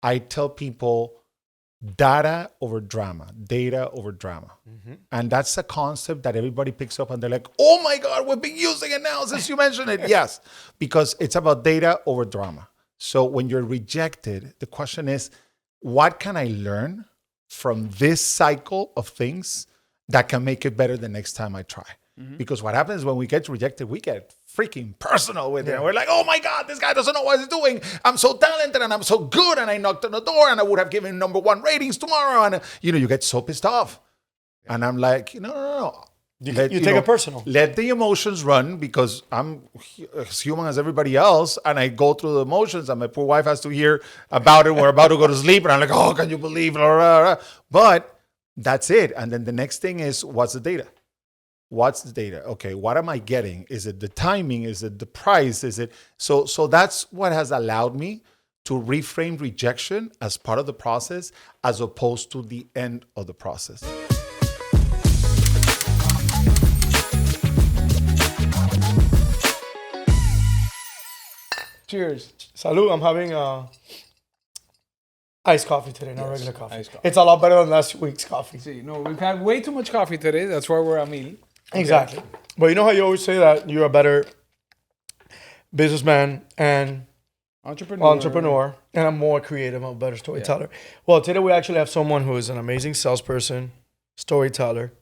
I tell people data over drama. And that's a concept that everybody picks up and they're like, oh my God, we've been using it now since you mentioned it. Yes, because it's about data over drama. So when you're rejected, the question is, what can I learn from this cycle of things that can make it better the next time I try? Because what happens when we get rejected, we get freaking personal with it. And we're like, oh my God, this guy doesn't know what he's doing. I'm so talented and I'm so good. And I knocked on the door and I would have given #1 ratings tomorrow. And, you get so pissed off. And I'm like, no. You take it personal. Let the emotions run because I'm as human as everybody else. And I go through the emotions and my poor wife has to hear about it. We're about to go to sleep. And I'm like, oh, can you believe it? But that's it. And then the next thing is, what's the data? Okay, what am I getting? Is it the timing? Is it the price? Is it so that's what has allowed me to reframe rejection as part of the process as opposed to the end of the process. Cheers. Salud. I'm having iced coffee today, not regular coffee. It's a lot better than last week's coffee. See, no, we've had way too much coffee today. That's why we're a meal. Exactly. But you know how you always say that you're a better businessman and entrepreneur, and I'm more creative, I'm a better storyteller. Yeah. Well, today we actually have someone who is an amazing salesperson, storyteller,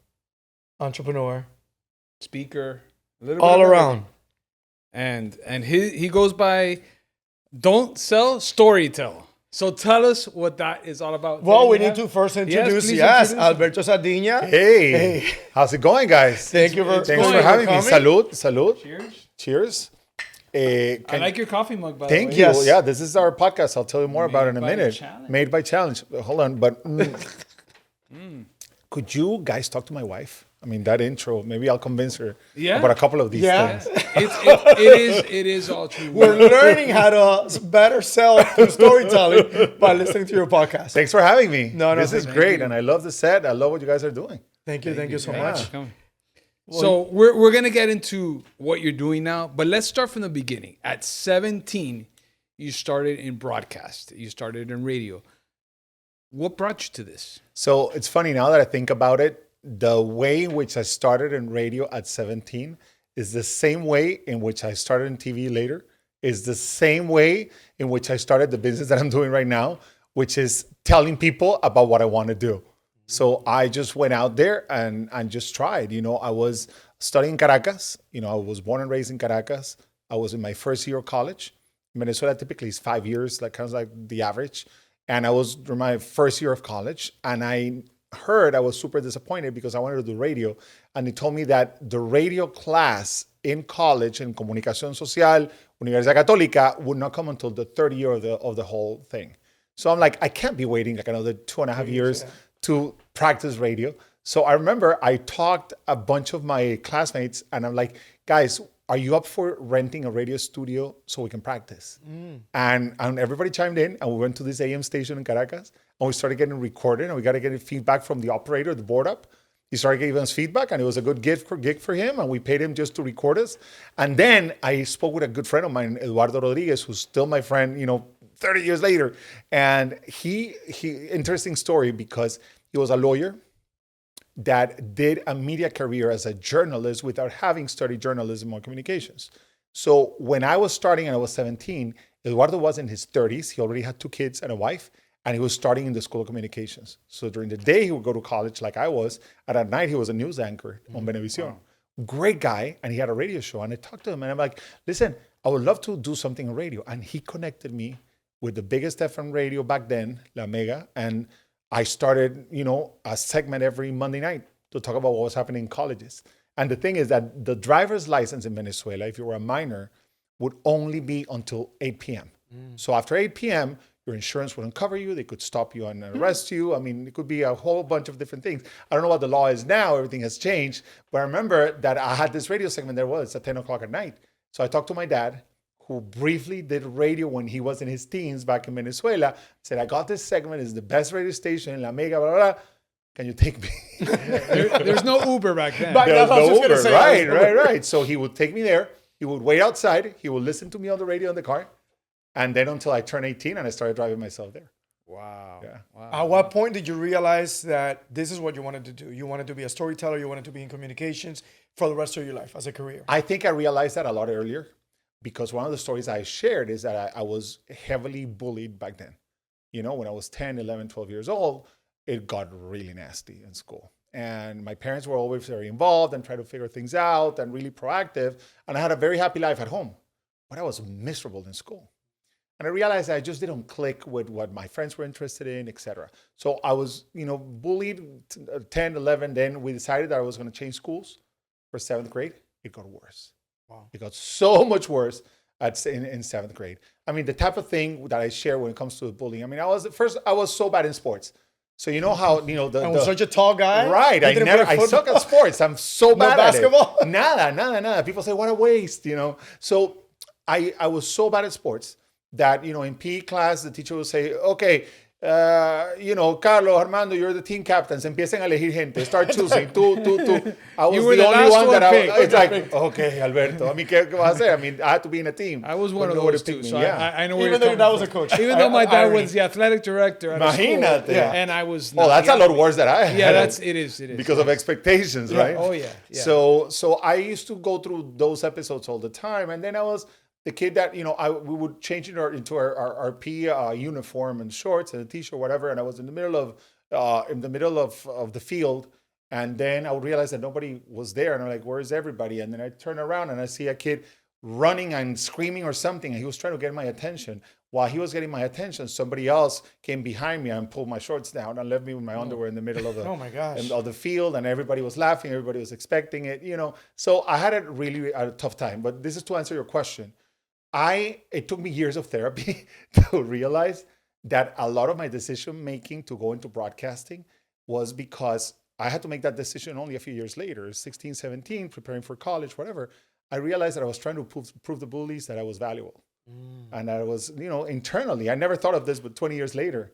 entrepreneur, speaker, all around. And he goes by Don't Sell, Storytell. So tell us what that is all about. Well, we need to first introduce, Alberto Sardiñas. Hey, how's it going, guys? Thanks for having me. Salud. Cheers. I like your coffee mug, by the way. Thank you. Yes. Yeah, this is our podcast. I'll tell you more about it in a minute. Made by Challenge. Hold on, but could you guys talk to my wife? I mean, that intro, maybe I'll convince her about a couple of these things. It is all true. We're learning how to better sell through storytelling by listening to your podcast. Thanks for having me. This is great, and I love the set. I love what you guys are doing. Thank you so much. So we're going to get into what you're doing now, but let's start from the beginning. At 17, you started in broadcast. You started in radio. What brought you to this? So it's funny now that I think about it. The way in which I started in radio at 17 is the same way in which I started in TV later, is the same way in which I started the business that I'm doing right now, which is telling people about what I want to do. So I just went out there and just tried. I was studying Caracas. I was born and raised in Caracas. I was in my first year of college. In Venezuela, typically it's 5 years, like kind of like the average. And I was in my first year of college, and I was super disappointed because I wanted to do radio. And they told me that the radio class in college in Comunicación Social, Universidad Católica, would not come until the third year of the whole thing. So I'm like, I can't be waiting like another 2.5 years to practice radio. So I remember I talked a bunch of my classmates and I'm like, guys, are you up for renting a radio studio so we can practice? And everybody chimed in, and we went to this AM station in Caracas, and we started getting recorded, and we got to get feedback from the operator, the board up. He started giving us feedback, and it was a good gig for him, and we paid him just to record us. And then I spoke with a good friend of mine, Eduardo Rodriguez, who's still my friend, 30 years later. And he interesting story, because he was a lawyer that did a media career as a journalist without having studied journalism or communications. So when I was starting and I was 17, Eduardo was in his 30s. He already had 2 kids and a wife, and he was starting in the School of Communications. So during the day, he would go to college like I was, and at night, he was a news anchor on Venevisión. Wow. Great guy, and he had a radio show. And I talked to him, and I'm like, listen, I would love to do something in radio. And he connected me with the biggest FM radio back then, La Mega, and I started, a segment every Monday night to talk about what was happening in colleges. And the thing is that the driver's license in Venezuela, if you were a minor, would only be until 8 p.m. So after 8 p.m., your insurance wouldn't cover you. They could stop you and arrest you. I mean, it could be a whole bunch of different things. I don't know what the law is now. Everything has changed. But I remember that I had this radio segment there was at 10 o'clock at night. So I talked to my dad, who briefly did radio when he was in his teens back in Venezuela, said, I got this segment. It's the best radio station in La Mega, blah, blah, blah. Can you take me? There's no Uber back then. There was no Uber, right. So he would take me there. He would wait outside. He would listen to me on the radio in the car. And then until I turned 18 and I started driving myself there. Wow. Yeah. Wow. At what point did you realize that this is what you wanted to do? You wanted to be a storyteller. You wanted to be in communications for the rest of your life as a career. I think I realized that a lot earlier because one of the stories I shared is that I was heavily bullied back then. You know, when I was 10, 11, 12 years old, it got really nasty in school. And my parents were always very involved and tried to figure things out and really proactive. And I had a very happy life at home, but I was miserable in school. And I realized I just didn't click with what my friends were interested in, etc. So I was, bullied 10, 11. Then we decided that I was going to change schools for 7th grade. It got worse. Wow. It got so much worse in 7th grade. I mean, the type of thing that I share when it comes to bullying. I mean, I was so bad in sports. So you know how, and such a tall guy. Right. I suck at sports. I'm so bad at basketball? it. Nada. People say, what a waste, So I was so bad at sports that, in PE class, the teacher would say, okay, Carlos, Armando, you're the team captains. Empiecen a elegir gente. Start choosing. Tú. I was the only one that it's like, okay, Alberto. I mean, ¿qué vas a hacer? I mean, I had to be in a team. I was one of those too. So I know where even though your dad was a coach. Even though my dad was the athletic director at a school, and I was not. Oh, that's a lot worse than I had. Yeah, it is. Because of expectations, right? Oh, yeah. So I used to go through those episodes all the time. And then I was the kid that, we would change into our PE uniform and shorts and a t-shirt, whatever. And I was in the middle of the field. And then I would realize that nobody was there. And I'm like, where's everybody? And then I turn around and I see a kid running and screaming or something. And he was trying to get my attention. While he was getting my attention, somebody else came behind me and pulled my shorts down and left me with my underwear in the middle of the, oh my gosh. Of the field. And everybody was laughing. Everybody was expecting it, So I had a tough time. But this is to answer your question. It took me years of therapy to realize that a lot of my decision making to go into broadcasting was because I had to make that decision only a few years later, 16, 17, preparing for college, whatever. I realized that I was trying to prove the bullies that I was valuable. And I was, internally, I never thought of this, but 20 years later,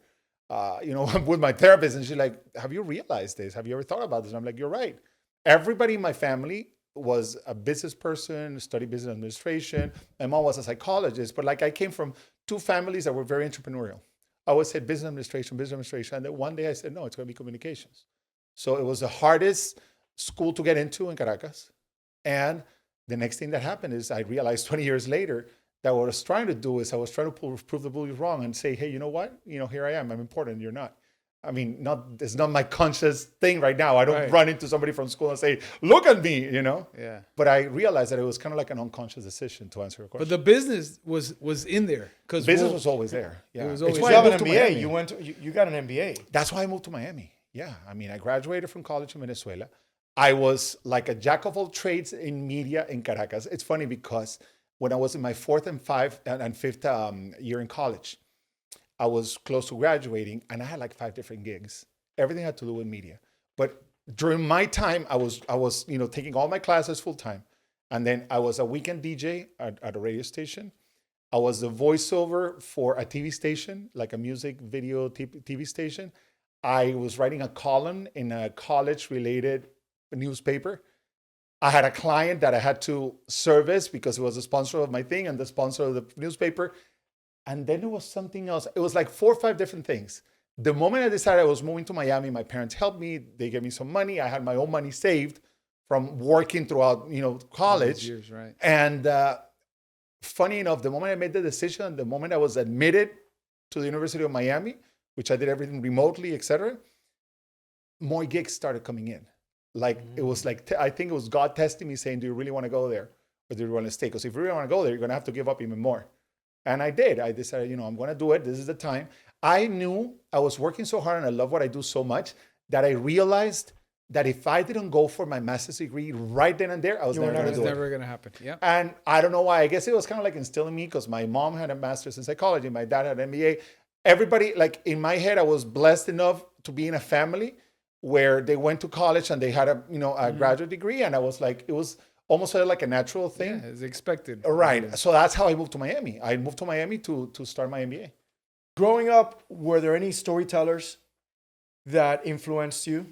I'm with my therapist and she's like, have you realized this? Have you ever thought about this? And I'm like, you're right. Everybody in my family was a business person, studied business administration. My mom was a psychologist, but I came from two families that were very entrepreneurial. I always said business administration. And then one day I said, no, it's going to be communications. So it was the hardest school to get into in Caracas. And the next thing that happened is I realized 20 years later that what I was trying to do is I was trying to prove the bullies wrong and say, hey, you know what? Here I am. I'm important. You're not. I mean, it's not my conscious thing right now. I don't run into somebody from school and say, look at me, Yeah. But I realized that it was kind of like an unconscious decision, to answer your question. But the business was in there. Because business was always there. Yeah. It was always you there. have an MBA. You got an MBA. That's why I moved to Miami. Yeah. I mean, I graduated from college in Venezuela. I was like a jack of all trades in media in Caracas. It's funny because when I was in my fourth and fifth year in college, I was close to graduating and I had like 5 different gigs. Everything had to do with media. But during my time, I was taking all my classes full time. And then I was a weekend DJ at a radio station. I was the voiceover for a TV station, like a music video TV station. I was writing a column in a college-related newspaper. I had a client that I had to service because it was the sponsor of my thing and the sponsor of the newspaper. And then it was something else. It was like 4 or 5 different things. The moment I decided I was moving to Miami, my parents helped me. They gave me some money. I had my own money saved from working throughout, college. Years, right. And funny enough, the moment I made the decision, the moment I was admitted to the University of Miami, which I did everything remotely, etc., more gigs started coming in. It was like, I think it was God testing me saying, do you really want to go there? Or do you want to stay? Because if you really want to go there, you're going to have to give up even more. And I did. I decided, I'm going to do it. This is the time. I knew I was working so hard and I love what I do so much that I realized that if I didn't go for my master's degree right then and there, I was never going to do it. It was never going to happen. Yeah. And I don't know why. I guess it was kind of like instilling me because my mom had a master's in psychology. My dad had an MBA. Everybody, in my head, I was blessed enough to be in a family where they went to college and they had a graduate degree. And I was like, it was almost like a natural thing. Yeah, it's expected. Right. So that's how I moved to Miami. I moved to Miami to start my MBA. Growing up, were there any storytellers that influenced you?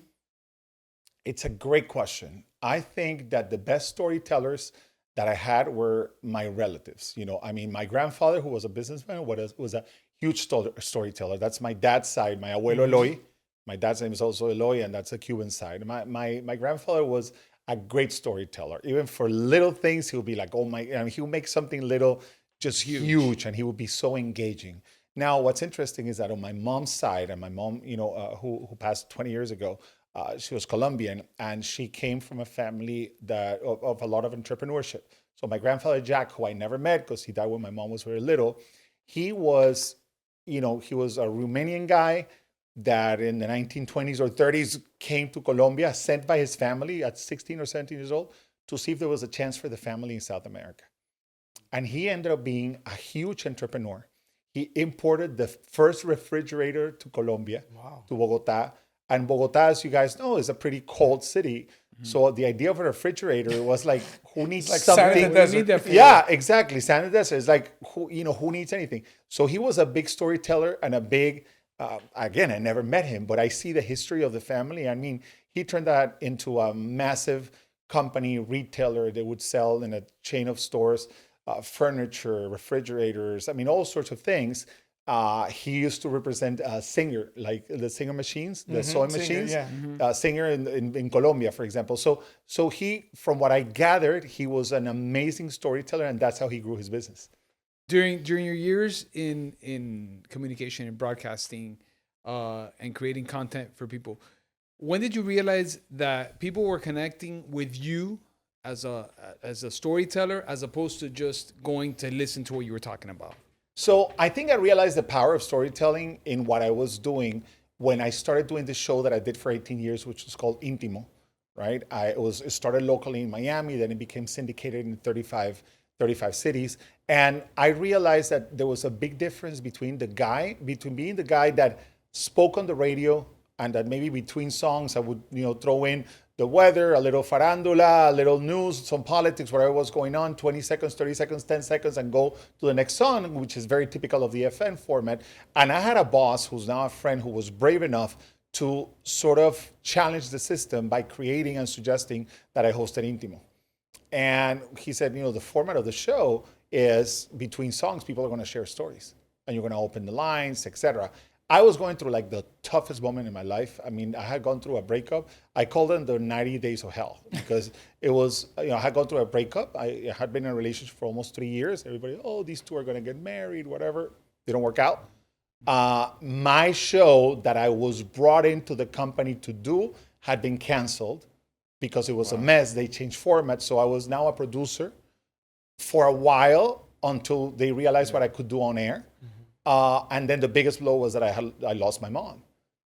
It's a great question. I think that the best storytellers that I had were my relatives. My grandfather, who was a businessman, was a huge storyteller. That's my dad's side, my abuelo Eloy. My dad's name is also Eloy, and that's the Cuban side. My grandfather was a great storyteller. Even for little things, he would be like, oh my, and he would make something little just huge, and he would be so engaging. Now, what's interesting is that on my mom's side, and my mom, who passed 20 years ago, she was Colombian, and she came from a family that of a lot of entrepreneurship. So my grandfather Jack, who I never met because he died when my mom was very little, he was a Romanian guy that in the 1920s or 30s came to Colombia, sent by his family at 16 or 17 years old to see if there was a chance for the family in South America. And he ended up being a huge entrepreneur. He imported the first refrigerator to Colombia, to Bogota. And Bogota, as you guys know, is a pretty cold city. So the idea of a refrigerator was like, who needs like something? Yeah, exactly. Sand in the desert. It's like, who needs anything? So he was a big storyteller and a big, again, I never met him, but I see the history of the family. I mean, he turned that into a massive company, retailer that would sell in a chain of stores, furniture, refrigerators, I mean, all sorts of things. He used to represent Singer, like the Singer machines, the sewing machines. Singer in Colombia, for example. So he, from what I gathered, he was an amazing storyteller, and that's how he grew his business. During your years in communication and broadcasting and creating content for people, when did you realize that people were connecting with you as a storyteller as opposed to just going to listen to what you were talking about? So I think I realized the power of storytelling in what I was doing when I started doing the show that I did for 18 years, which was called Intimo, right? It started locally in Miami, then it became syndicated in 35 cities. And I realized that there was a big difference between being the guy that spoke on the radio, and that maybe between songs I would, throw in the weather, a little farandula, a little news, some politics, whatever was going on, 20 seconds, 30 seconds, 10 seconds, and go to the next song, which is very typical of the FN format. And I had a boss who's now a friend who was brave enough to sort of challenge the system by creating and suggesting that I hosted Intimo. And he said, the format of the show is between songs, people are going to share stories, and you're going to open the lines, etc. I was going through like the toughest moment in my life. I mean, I had gone through a breakup. I called them the 90 days of hell because it was, I had gone through a breakup. I had been in a relationship for almost 3 years. Everybody, these two are going to get married, whatever. Didn't work out. My show that I was brought into the company to do had been canceled because it was a mess. They changed format. So I was now a producer for a while until they realized what I could do on air. And then the biggest blow was that I lost my mom.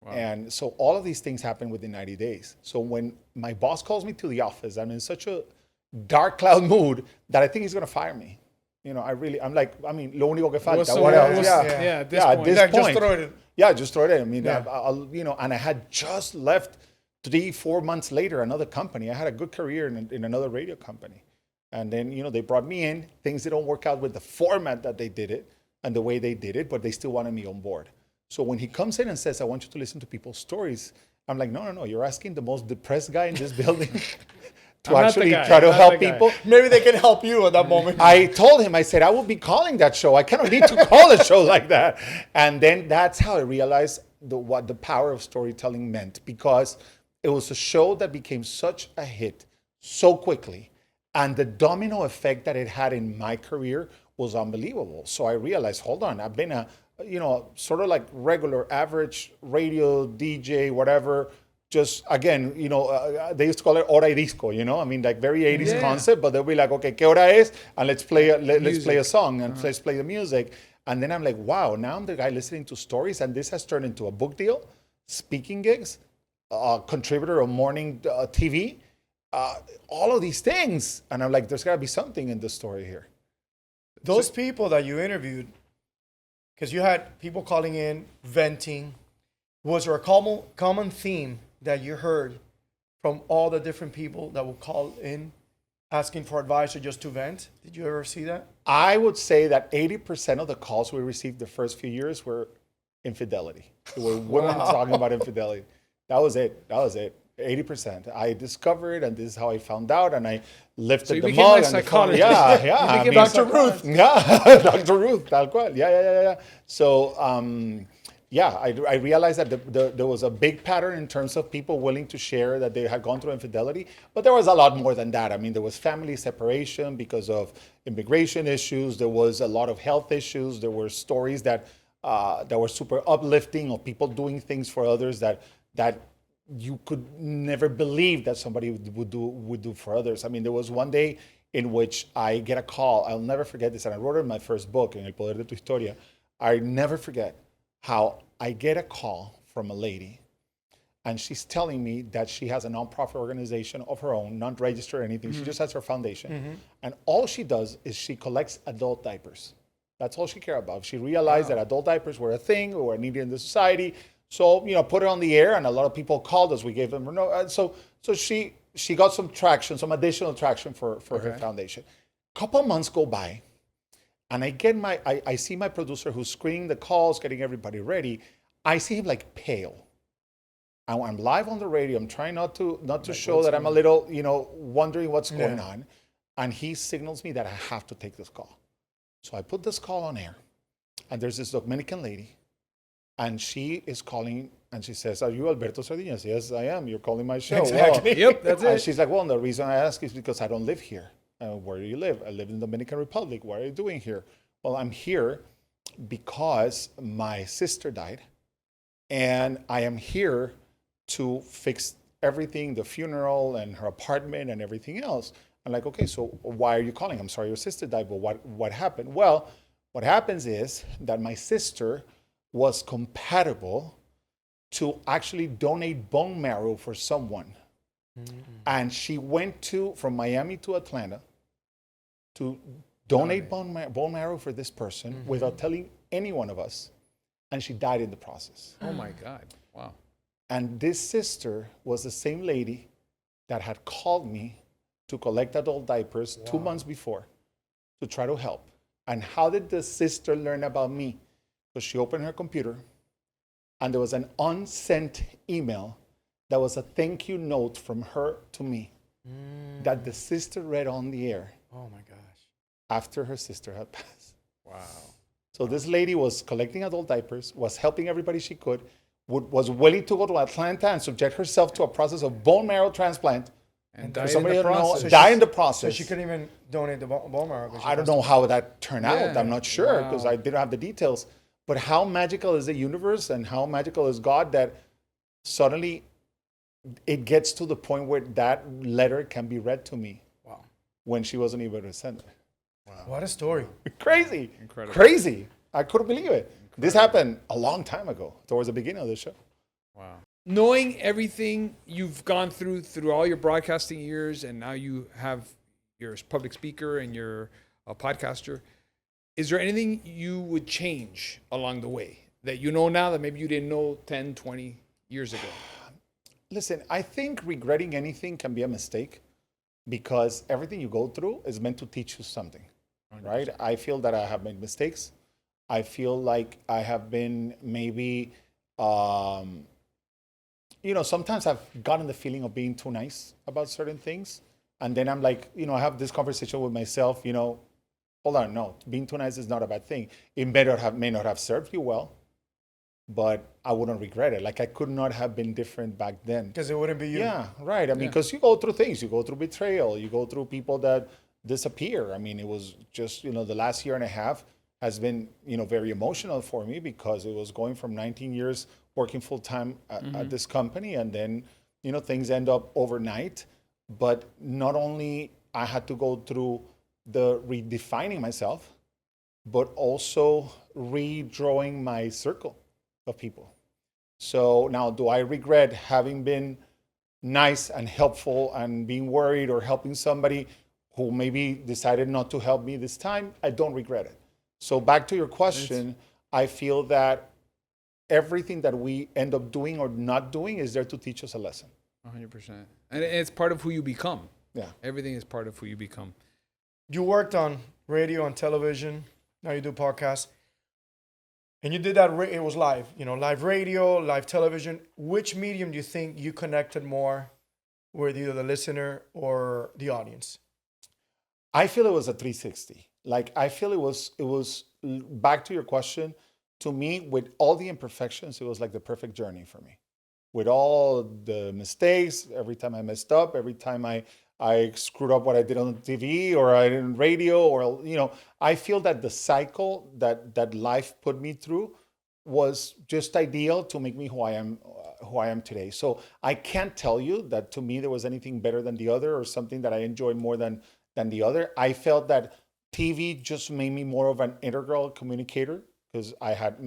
Wow. And so all of these things happened within 90 days. So when my boss calls me to the office, I'm in such a dark cloud mood that I think he's going to fire me. I'm like, lo único que falta. What else? At this point. Just throw it in. Yeah, just throw it in. I mean, and I had just left 3-4 months later, another company. I had a good career in another radio company. And then, they brought me in. Things didn't work out with the format that they did it and the way they did it, but they still wanted me on board. So when he comes in and says, I want you to listen to people's stories, I'm like, no, you're asking the most depressed guy in this building to actually try to help people. Maybe they can help you at that moment. I told him, I said, I will be calling that show. I cannot need to call a show like that. And then that's how I realized what the power of storytelling meant, because it was a show that became such a hit so quickly. And the domino effect that it had in my career was unbelievable. So I realized, hold on, I've been a, sort of like regular average radio DJ, whatever. Just again, they used to call it hora y disco, I mean, like very 80s concept, but they'll be like, okay, ¿qué hora es? And let's play a song and let's play the music. And then I'm like, wow, now I'm the guy listening to stories, and this has turned into a book deal, speaking gigs, contributor on morning TV, all of these things. And I'm like, there's got to be something in the story here. Those people that you interviewed, because you had people calling in, venting, was there a common theme that you heard from all the different people that would call in asking for advice or just to vent? Did you ever see that? I would say that 80% of the calls we received the first few years were infidelity. They were women talking about infidelity. That was it. 80%. I discovered, and this is how I found out, and I lifted you the became mug. like and the psychologist. yeah, yeah. You I became mean, Dr. Ruth. Yeah, Dr. Ruth, tal cual. Yeah. So, yeah, I realized that there was a big pattern in terms of people willing to share that they had gone through infidelity, but there was a lot more than that. I mean, there was family separation because of immigration issues. There was a lot of health issues. There were stories that were super uplifting of people doing things for others that you could never believe that somebody would do for others. I mean, there was one day in which I get a call. I'll never forget this, and I wrote it in my first book, in El Poder de tu Historia. I never forget how I get a call from a lady, and she's telling me that she has a nonprofit organization of her own, not registered or anything. She just has her foundation, and all she does is she collects adult diapers. That's all she cared about. She realized that adult diapers were a thing, or were needed in the society. So, put it on the air, and a lot of people called us. We gave them so she got some traction, some additional traction for her foundation. Couple months go by, and I see my producer who's screening the calls, getting everybody ready. I see him like pale. I'm live on the radio. I'm trying not to show that I'm a little, wondering what's going on. And he signals me that I have to take this call. So I put this call on air, and there's this Dominican lady. And she is calling, and she says, "Are you Alberto Sardiñas?" "Yes, I am. You're calling my show." Exactly. "Well," Yep, that's it. And she's like, "Well, the reason I ask is because I don't live here." "Where do you live?" "I live in the Dominican Republic." "What are you doing here?" "Well, I'm here because my sister died, and I am here to fix everything, the funeral and her apartment and everything else." I'm like, "Okay, so why are you calling?" "I'm sorry, your sister died, but what happened?" "Well, what happens is that my sister was compatible to actually donate bone marrow for someone. And she went from Miami to Atlanta to donate bone marrow for this person without telling any one of us. And she died in the process." Oh my God. Wow. And this sister was the same lady that had called me to collect adult diapers 2 months before to try to help. And how did the sister learn about me? So she opened her computer, and there was an unsent email that was a thank you note from her to me that the sister read on the air. Oh my gosh. After her sister had passed. Wow. So this lady was collecting adult diapers, was helping everybody she could, was willing to go to Atlanta and subject herself to a process of bone marrow transplant. And For died in somebody the to know, process. die in the process. So she couldn't even donate the bone marrow. I don't know how that turned out. Yeah. I'm not sure because Wow. I didn't have the details. But how magical is the universe and how magical is God that suddenly it gets to the point where that letter can be read to me. Wow. When she wasn't able to send it. What a story. Crazy. Incredible. Crazy. I couldn't believe it. This happened a long time ago, towards the beginning of the show. Wow. Knowing everything you've gone through all your broadcasting years, and now you have your public speaker and you're a podcaster, is there anything you would change along the way that you know now that maybe you didn't know 10, 20 years ago? Listen, I think regretting anything can be a mistake because everything you go through is meant to teach you something, 100%. Right? I feel that I have made mistakes. I feel like I have been maybe, sometimes I've gotten the feeling of being too nice about certain things. And then I'm like, I have this conversation with myself, hold on, no, being too nice is not a bad thing. It may not have served you well, but I wouldn't regret it. Like I could not have been different back then. Because it wouldn't be you. Yeah, right. I mean, because you go through things. You go through betrayal. You go through people that disappear. I mean, it was just, the last year and a half has been, very emotional for me because it was going from 19 years working full time at this company. And then, things end up overnight. But not only I had to go through the redefining myself, but also redrawing my circle of people. So now, do I regret having been nice and helpful and being worried or helping somebody who maybe decided not to help me this time? I don't regret it. So back to your question, I feel that everything that we end up doing or not doing is there to teach us a lesson. 100%. And it's part of who you become. Yeah. Everything is part of who you become. You worked on radio and television. Now you do podcasts. And you did that, it was live, live radio, live television. Which medium do you think you connected more with either the listener or the audience? I feel it was a 360. Like, I feel it was back to your question. To me, with all the imperfections, it was like the perfect journey for me. With all the mistakes, every time I messed up, every time I screwed up what I did on TV or I did on radio, or I feel that the cycle that life put me through was just ideal to make me who I am today. So I can't tell you that to me there was anything better than the other or something that I enjoyed more than the other. I felt that TV just made me more of an integral communicator because I had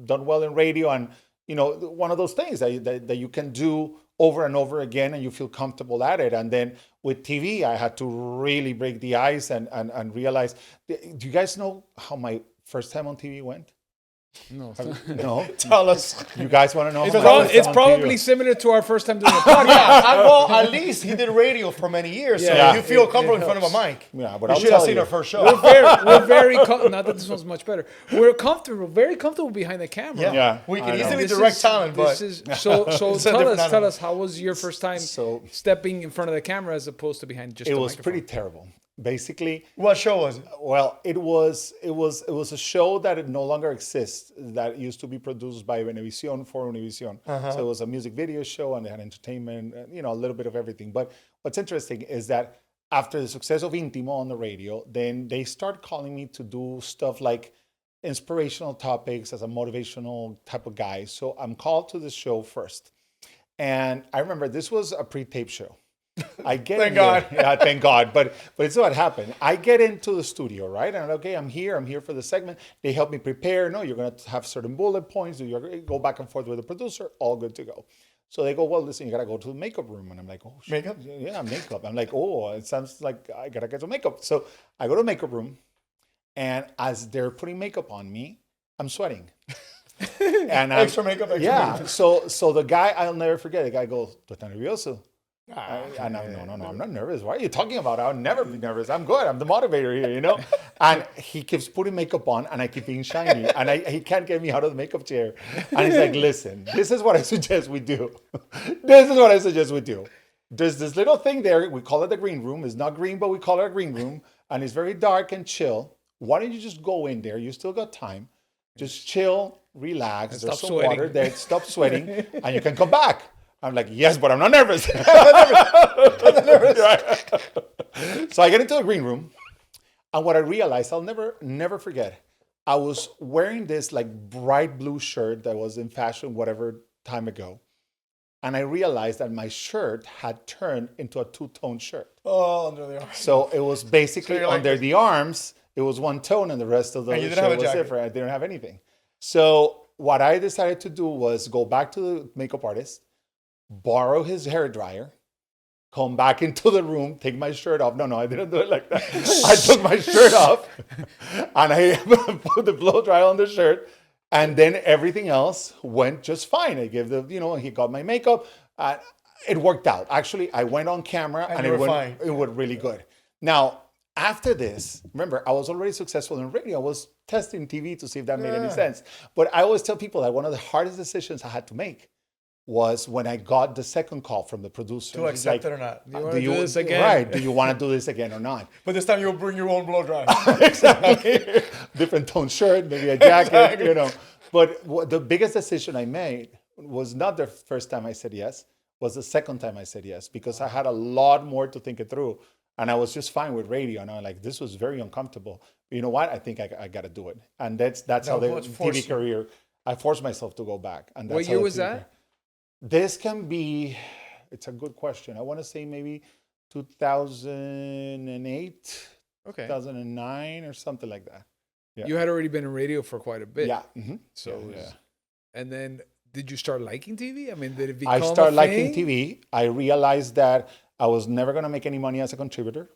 done well in radio, and one of those things that you can do over and over again and you feel comfortable at it. And then with TV, I had to really break the ice and realize. Do you guys know how my first time on TV went? No. No. Tell us. You guys want to know? It's probably similar to our first time doing a podcast. Well, at least he did radio for many years, so you feel comfortable in front of a mic. Yeah, but you should have seen our first show. We're very not that this one's much better. We're very comfortable behind the camera. Yeah. We can easily direct talent, but so tell us, how was your first time stepping in front of the camera as opposed to behind just? It the was microphone? pretty terrible. Basically, what show was it? Well, it was a show that it no longer exists, that used to be produced by Venezuela for Univision. So it was a music video show, and they had entertainment, a little bit of everything. But what's interesting is that after the success of Intimo on the radio, then they start calling me to do stuff like inspirational topics as a motivational type of guy. So I'm called to the show first. And I remember this was a pre-tape show. I get thank God. Yeah, thank God. But it's what happened. I get into the studio, right? And okay, I'm here for the segment. They help me prepare. No, you're going to have certain bullet points. You go back and forth with the producer. All good to go. So they go, well, listen, you got to go to the makeup room. And I'm like, oh, shit. Makeup? Yeah, makeup. I'm like, oh, it sounds like I got to get some makeup. So I go to the makeup room. And as they're putting makeup on me, I'm sweating. And extra makeup. Makeup. So the guy, I'll never forget. The guy goes, "¿Tú estás nervioso?" And no, I'm not nervous. What are you talking about? I'll never be nervous. I'm good. I'm the motivator here, And he keeps putting makeup on, and I keep being shiny, and he can't get me out of the makeup chair. And he's like, listen, this is what I suggest we do. This is what I suggest we do. There's this little thing there. We call it the green room. It's not green, but we call it a green room. And it's very dark and chill. Why don't you just go in there? You still got time. Just chill, relax. There's some water there. Stop sweating, and you can come back. I'm like, yes, but I'm not nervous. So I get into the green room, and what I realized, I'll never forget, I was wearing this like bright blue shirt that was in fashion whatever time ago, and I realized that my shirt had turned into a two-tone shirt. Oh, under the arms. So it was basically under the arms, it was one tone, and the rest of the shirt was different. I didn't have anything. So what I decided to do was go back to the makeup artist, borrow his hair dryer, come back into the room, take my shirt off. No, I didn't do it like that. I took my shirt off and I put the blow dryer on the shirt, and then everything else went just fine. I gave he got my makeup. It worked out. Actually, I went on camera and it went really good. Now, after this, remember, I was already successful in radio. I was testing TV to see if that made any sense. But I always tell people that one of the hardest decisions I had to make was when I got the second call from the producer. To accept it or not. Do you want to do this again? Right. Do you want to do this again or not? But this time you'll bring your own blow dryer. Exactly. Different tone shirt, maybe a jacket, But the biggest decision I made was not the first time I said yes, was the second time I said yes, because I had a lot more to think it through. And I was just fine with radio. And I'm like, this was very uncomfortable. But you know what? I think I got to do it. And that's how the TV career, I forced myself to go back. And that's what year was that? This can be, it's a good question. I want to say maybe 2008, 2009 or something like that. Yeah. You had already been in radio for quite a bit. Yeah. Mm-hmm. So, and then did you start liking TV? I mean, did it become I started liking TV. I realized that I was never going to make any money as a contributor,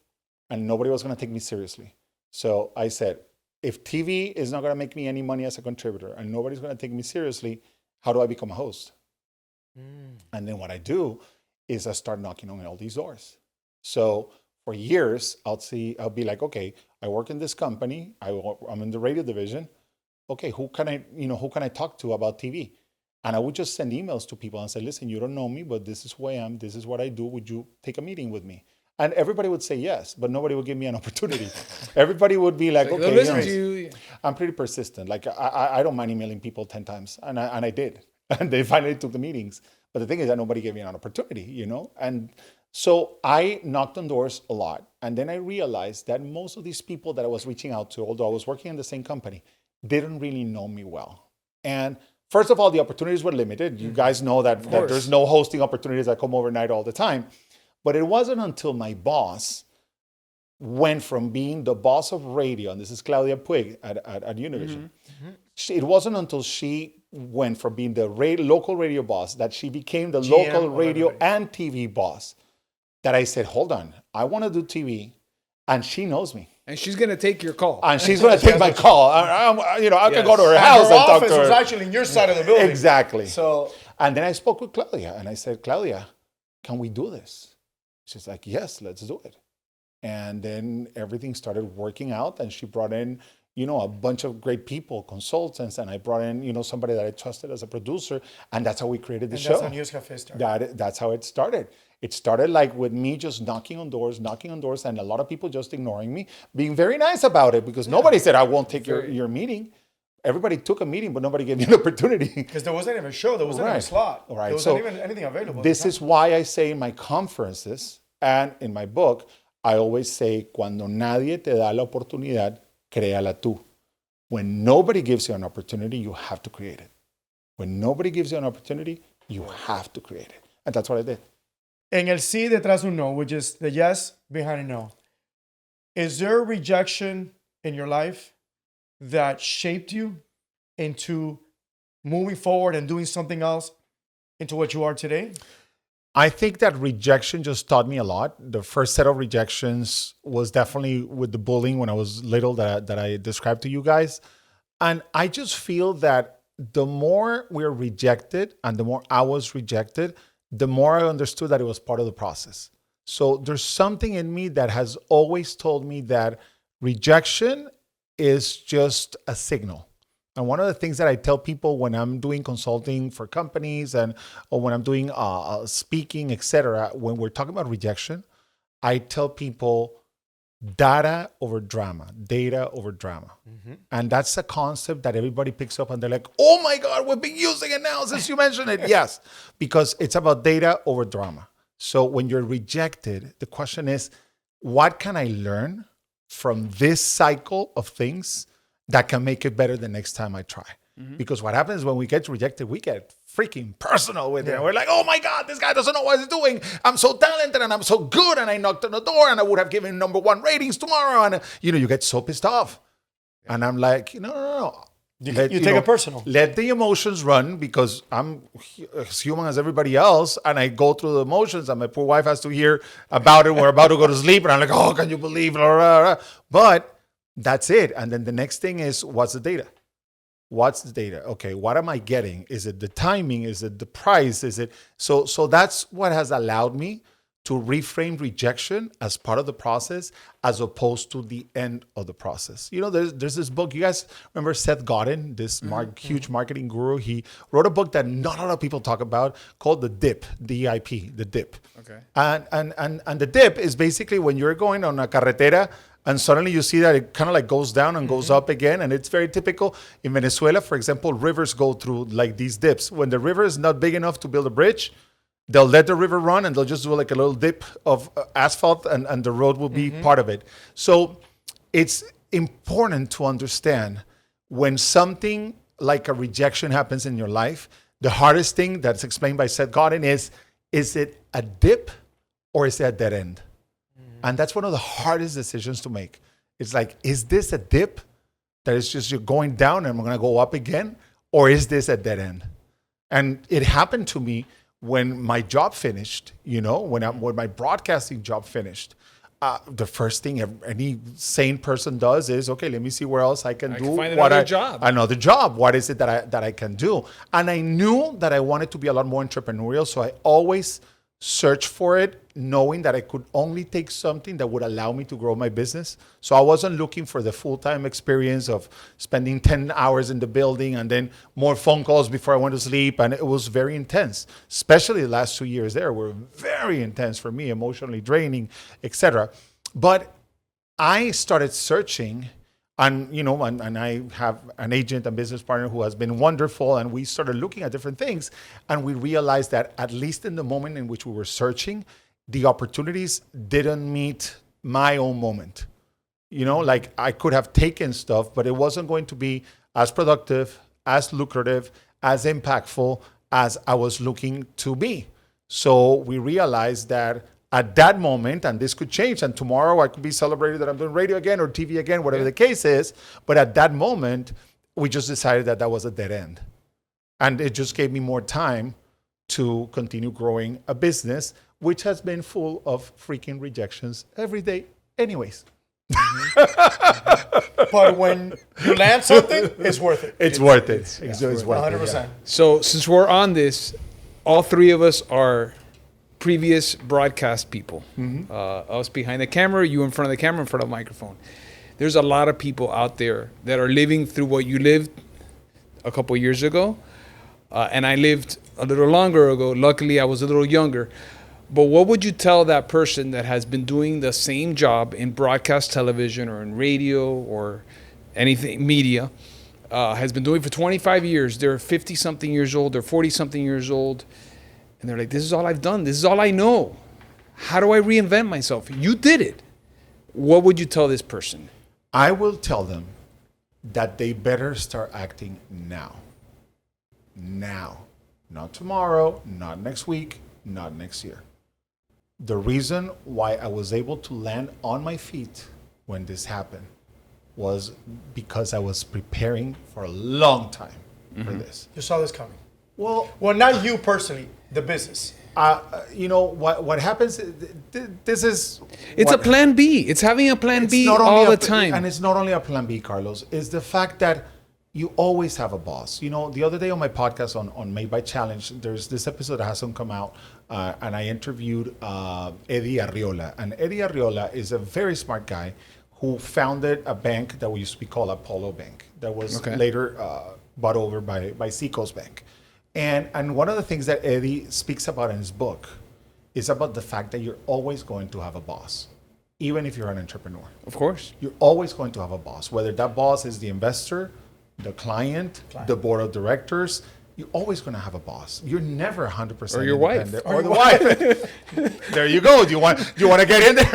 and nobody was going to take me seriously. So I said, if TV is not going to make me any money as a contributor and nobody's going to take me seriously, how do I become a host? And then what I do is I start knocking on all these doors. So for years, I'll be like, okay, I work in this company. I'm in the radio division. okay, who can I talk to about TV? And I would just send emails to people and say, listen, you don't know me, but this is who I am. This is what I do. Would you take a meeting with me? And everybody would say yes, but nobody would give me an opportunity. Everybody would be like, okay, listen to you. I'm pretty persistent. Like I don't mind emailing people 10 times. And I did. And they finally took the meetings. But the thing is that nobody gave me an opportunity, And so I knocked on doors a lot. And then I realized that most of these people that I was reaching out to, although I was working in the same company, didn't really know me well. And first of all, the opportunities were limited. You guys know that there's no hosting opportunities that come overnight all the time. But it wasn't until my boss went from being the boss of radio, and this is Claudia Puig at Univision. It wasn't until she went from being the local radio boss that she became the local radio and TV boss that I said, hold on, I want to do TV, and she knows me. And she's going to take your call. And she's going to take my call. I can go to her house and talk to her. Her office was actually in your side of the building. Exactly. So, and then I spoke with Claudia, and I said, Claudia, can we do this? She's like, yes, let's do it. And then everything started working out, and she brought in, a bunch of great people, consultants, and I brought in, somebody that I trusted as a producer, and that's how we created the show. That's how News Cafe started. That's how it started. It started like with me just knocking on doors, and a lot of people just ignoring me, being very nice about it because nobody said, I won't take your meeting. Everybody took a meeting, but nobody gave me an opportunity. Because there wasn't even a show. There wasn't even a slot. Right. There wasn't even anything available. This is why I say in my conferences and in my book, I always say, cuando nadie te da la oportunidad, créala tú. When nobody gives you an opportunity, you have to create it. When nobody gives you an opportunity, you have to create it. And that's what I did. En el sí detrás de un no, which is the yes behind a no, is there a rejection in your life that shaped you into moving forward and doing something else into what you are today? I think that rejection just taught me a lot. The first set of rejections was definitely with the bullying when I was little that I described to you guys. And I just feel that the more we're rejected and the more I was rejected, the more I understood that it was part of the process. So there's something in me that has always told me that rejection is just a signal. And one of the things that I tell people when I'm doing consulting for companies or when I'm doing speaking, etc., when we're talking about rejection, I tell people data over drama. And that's a concept that everybody picks up and they're like, oh my God, we've been using it now since you mentioned it. Yes, because it's about data over drama. So when you're rejected, the question is, what can I learn from this cycle of things that can make it better the next time I try? Because what happens when we get rejected, we get freaking personal with it. We're like, oh my God, this guy doesn't know what he's doing. I'm so talented and I'm so good. And I knocked on the door and I would have given #1 ratings tomorrow. And you get so pissed off. And I'm like, no. You take it personal. Let the emotions run because I'm as human as everybody else. And I go through the emotions and my poor wife has to hear about it. We're about to go to sleep. And I'm like, oh, can you believe it? But that's it. And then the next thing is, what's the data? Okay, what am I getting? Is it the timing? Is it the price? Is it so that's what has allowed me to reframe rejection as part of the process as opposed to the end of the process. There's this book. You guys remember Seth Godin, this huge marketing guru? He wrote a book that not a lot of people talk about called The Dip, D-I-P, The Dip. Okay. And the dip is basically when you're going on a carretera and suddenly you see that it kind of like goes down and goes up again. And it's very typical. In Venezuela, for example, rivers go through like these dips. When the river is not big enough to build a bridge, they'll let the river run and they'll just do like a little dip of asphalt and the road will be part of it. So it's important to understand when something like a rejection happens in your life, the hardest thing that's explained by Seth Godin is it a dip or is it a dead end? And that's one of the hardest decisions to make. It's like, is this a dip that is just you're going down and I'm going to go up again? Or is this a dead end? And it happened to me when my job finished, when my broadcasting job finished. The first thing any sane person does is, okay, let me see where else I can do another job. Another job. What is it that I can do? And I knew that I wanted to be a lot more entrepreneurial. So I always search for it, knowing that I could only take something that would allow me to grow my business. So I wasn't looking for the full-time experience of spending 10 hours in the building and then more phone calls before I went to sleep. And it was very intense, especially the last 2 years there were very intense for me, emotionally draining, etc. But I started searching, and and I have an agent and business partner who has been wonderful, and we started looking at different things, and we realized that at least in the moment in which we were searching, the opportunities didn't meet my own moment. Like I could have taken stuff, but it wasn't going to be as productive, as lucrative, as impactful as I was looking to be. So we realized that at that moment, and this could change, and tomorrow I could be celebrated that I'm doing radio again or TV again, whatever the case is. But at that moment, we just decided that that was a dead end. And it just gave me more time to continue growing a business, which has been full of freaking rejections every day anyways. But when you land something, it's worth it. It's worth it. It's worth 100%. it. Yeah. So since we're on this, all three of us are previous broadcast people. Us behind the camera, you in front of the camera, in front of the microphone. There's a lot of people out there that are living through what you lived a couple years ago. And I lived a little longer ago. Luckily, I was a little younger. But what would you tell that person that has been doing the same job in broadcast television or in radio or anything, media, has been doing for 25 years. They're 50-something years old. They're 40-something years old. And they're like, this is all I've done. This is all I know. How do I reinvent myself? You did it. What would you tell this person? I will tell them that they better start acting now. Now. Not tomorrow, not next week, not next year. The reason why I was able to land on my feet when this happened was because I was preparing for a long time for this. You saw this coming. Well, not you personally, the business. What happens? This is. It's a plan B. It's having a plan B all the time. And it's not only a plan B, Carlos. It's the fact that you always have a boss. The other day on my podcast on Made by Challenge, there's this episode that hasn't come out, and I interviewed Eddie Arriola. And Eddie Arriola is a very smart guy who founded a bank that used to be called Apollo Bank, that was later bought over by Seacoast Bank. And one of the things that Eddie speaks about in his book is about the fact that you're always going to have a boss, even if you're an entrepreneur. Of course. You're always going to have a boss, whether that boss is the investor, the client, the board of directors. You're always going to have a boss. You're never 100% or your wife, or the wife. There you go. Do you want to get in there?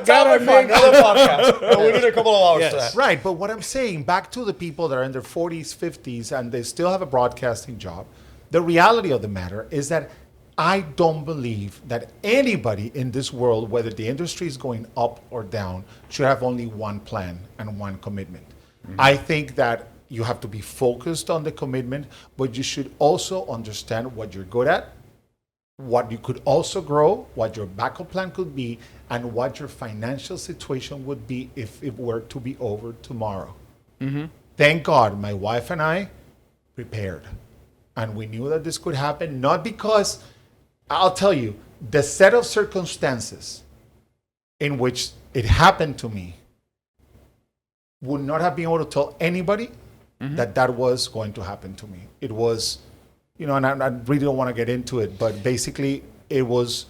Gotta make another podcast. We need a couple of hours to that. Right, but what I'm saying, back to the people that are in their 40s, 50s, and they still have a broadcasting job, the reality of the matter is that I don't believe that anybody in this world, whether the industry is going up or down, should have only one plan and one commitment. I think that you have to be focused on the commitment, but you should also understand what you're good at, what you could also grow, what your backup plan could be, and what your financial situation would be if it were to be over tomorrow. Thank God my wife and I prepared. And we knew that this could happen, not because, I'll tell you, the set of circumstances in which it happened to me would not have been able to tell anybody that was going to happen to me. It was, and I really don't want to get into it, but basically it was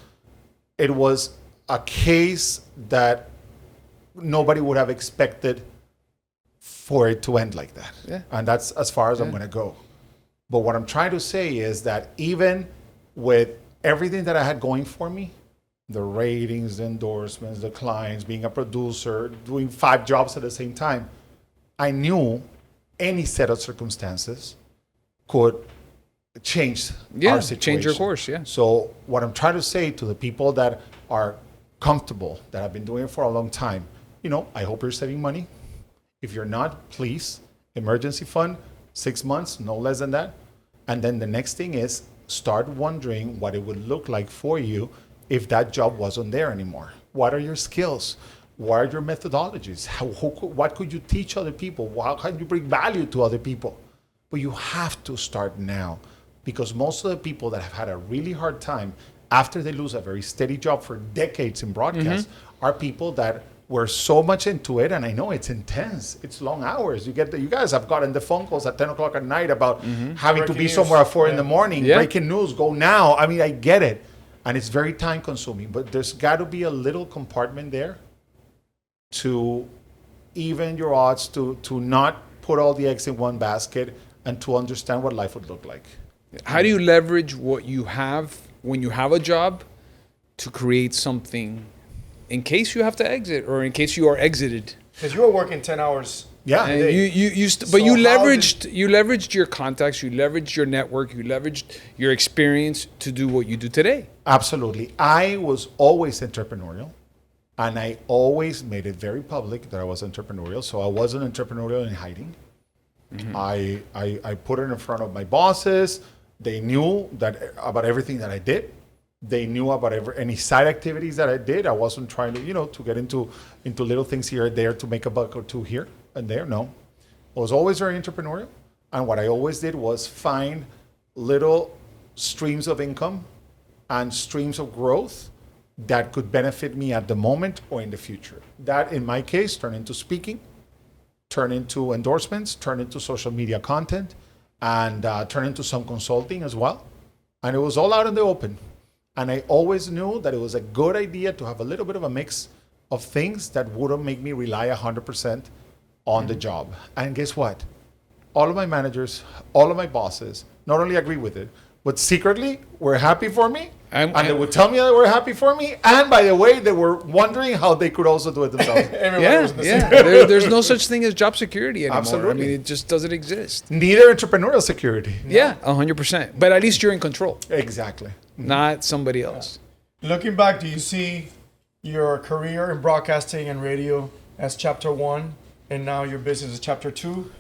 a case that nobody would have expected for it to end like that. Yeah. And that's as far as I'm going to go. But what I'm trying to say is that even with everything that I had going for me, the ratings, the endorsements, the clients, being a producer, doing 5 jobs at the same time, I knew any set of circumstances could change our situation. Change your course, yeah. So what I'm trying to say to the people that are comfortable, that have been doing it for a long time, I hope you're saving money. If you're not, please, emergency fund, 6 months, no less than that. And then the next thing is start wondering what it would look like for you if that job wasn't there anymore. What are your skills? What are your methodologies? What could you teach other people? How can you bring value to other people? But you have to start now, because most of the people that have had a really hard time after they lose a very steady job for decades in broadcast are people that were so much into it. And I know it's intense. It's long hours. You guys have gotten the phone calls at 10 o'clock at night about having to be news. somewhere at 4 in the morning, Yeah. breaking news, go now. I mean, I get it. And it's very time consuming, but there's got to be a little compartment there to even your odds, to not put all the eggs in one basket, and to understand what life would look like. How do you leverage what you have when you have a job to create something in case you have to exit or in case you are exited? Because you were working 10 hours. Yeah. And Hey. you So you how leveraged your contacts, you leveraged your network, you leveraged your experience to do what you do today. Absolutely. I was always entrepreneurial, and I always made it very public that I was entrepreneurial. So I wasn't entrepreneurial in hiding. I put it in front of my bosses. They knew that about everything that I did. They knew about any side activities that I did. I wasn't trying to, to get into little things here and there to make a buck or two here and there. No, I was always very entrepreneurial. And what I always did was find little streams of income and streams of growth that could benefit me at the moment or in the future. That, in my case, turned into speaking, turned into endorsements, turned into social media content, and turned into some consulting as well. And it was all out in the open. And I always knew that it was a good idea to have a little bit of a mix of things that wouldn't make me rely 100% on the job. And guess what? All of my managers, all of my bosses, not only agree with it, but secretly were happy for me. And they would tell me they were happy for me. And by the way, they were wondering how they could also do it themselves. There's no such thing as job security anymore. Absolutely. I mean, it just doesn't exist. Neither entrepreneurial security. Yeah, 100%. But at least you're in control, Exactly. not somebody else. Looking back, do you see your career in broadcasting and radio as chapter 1 and now your business is chapter 2?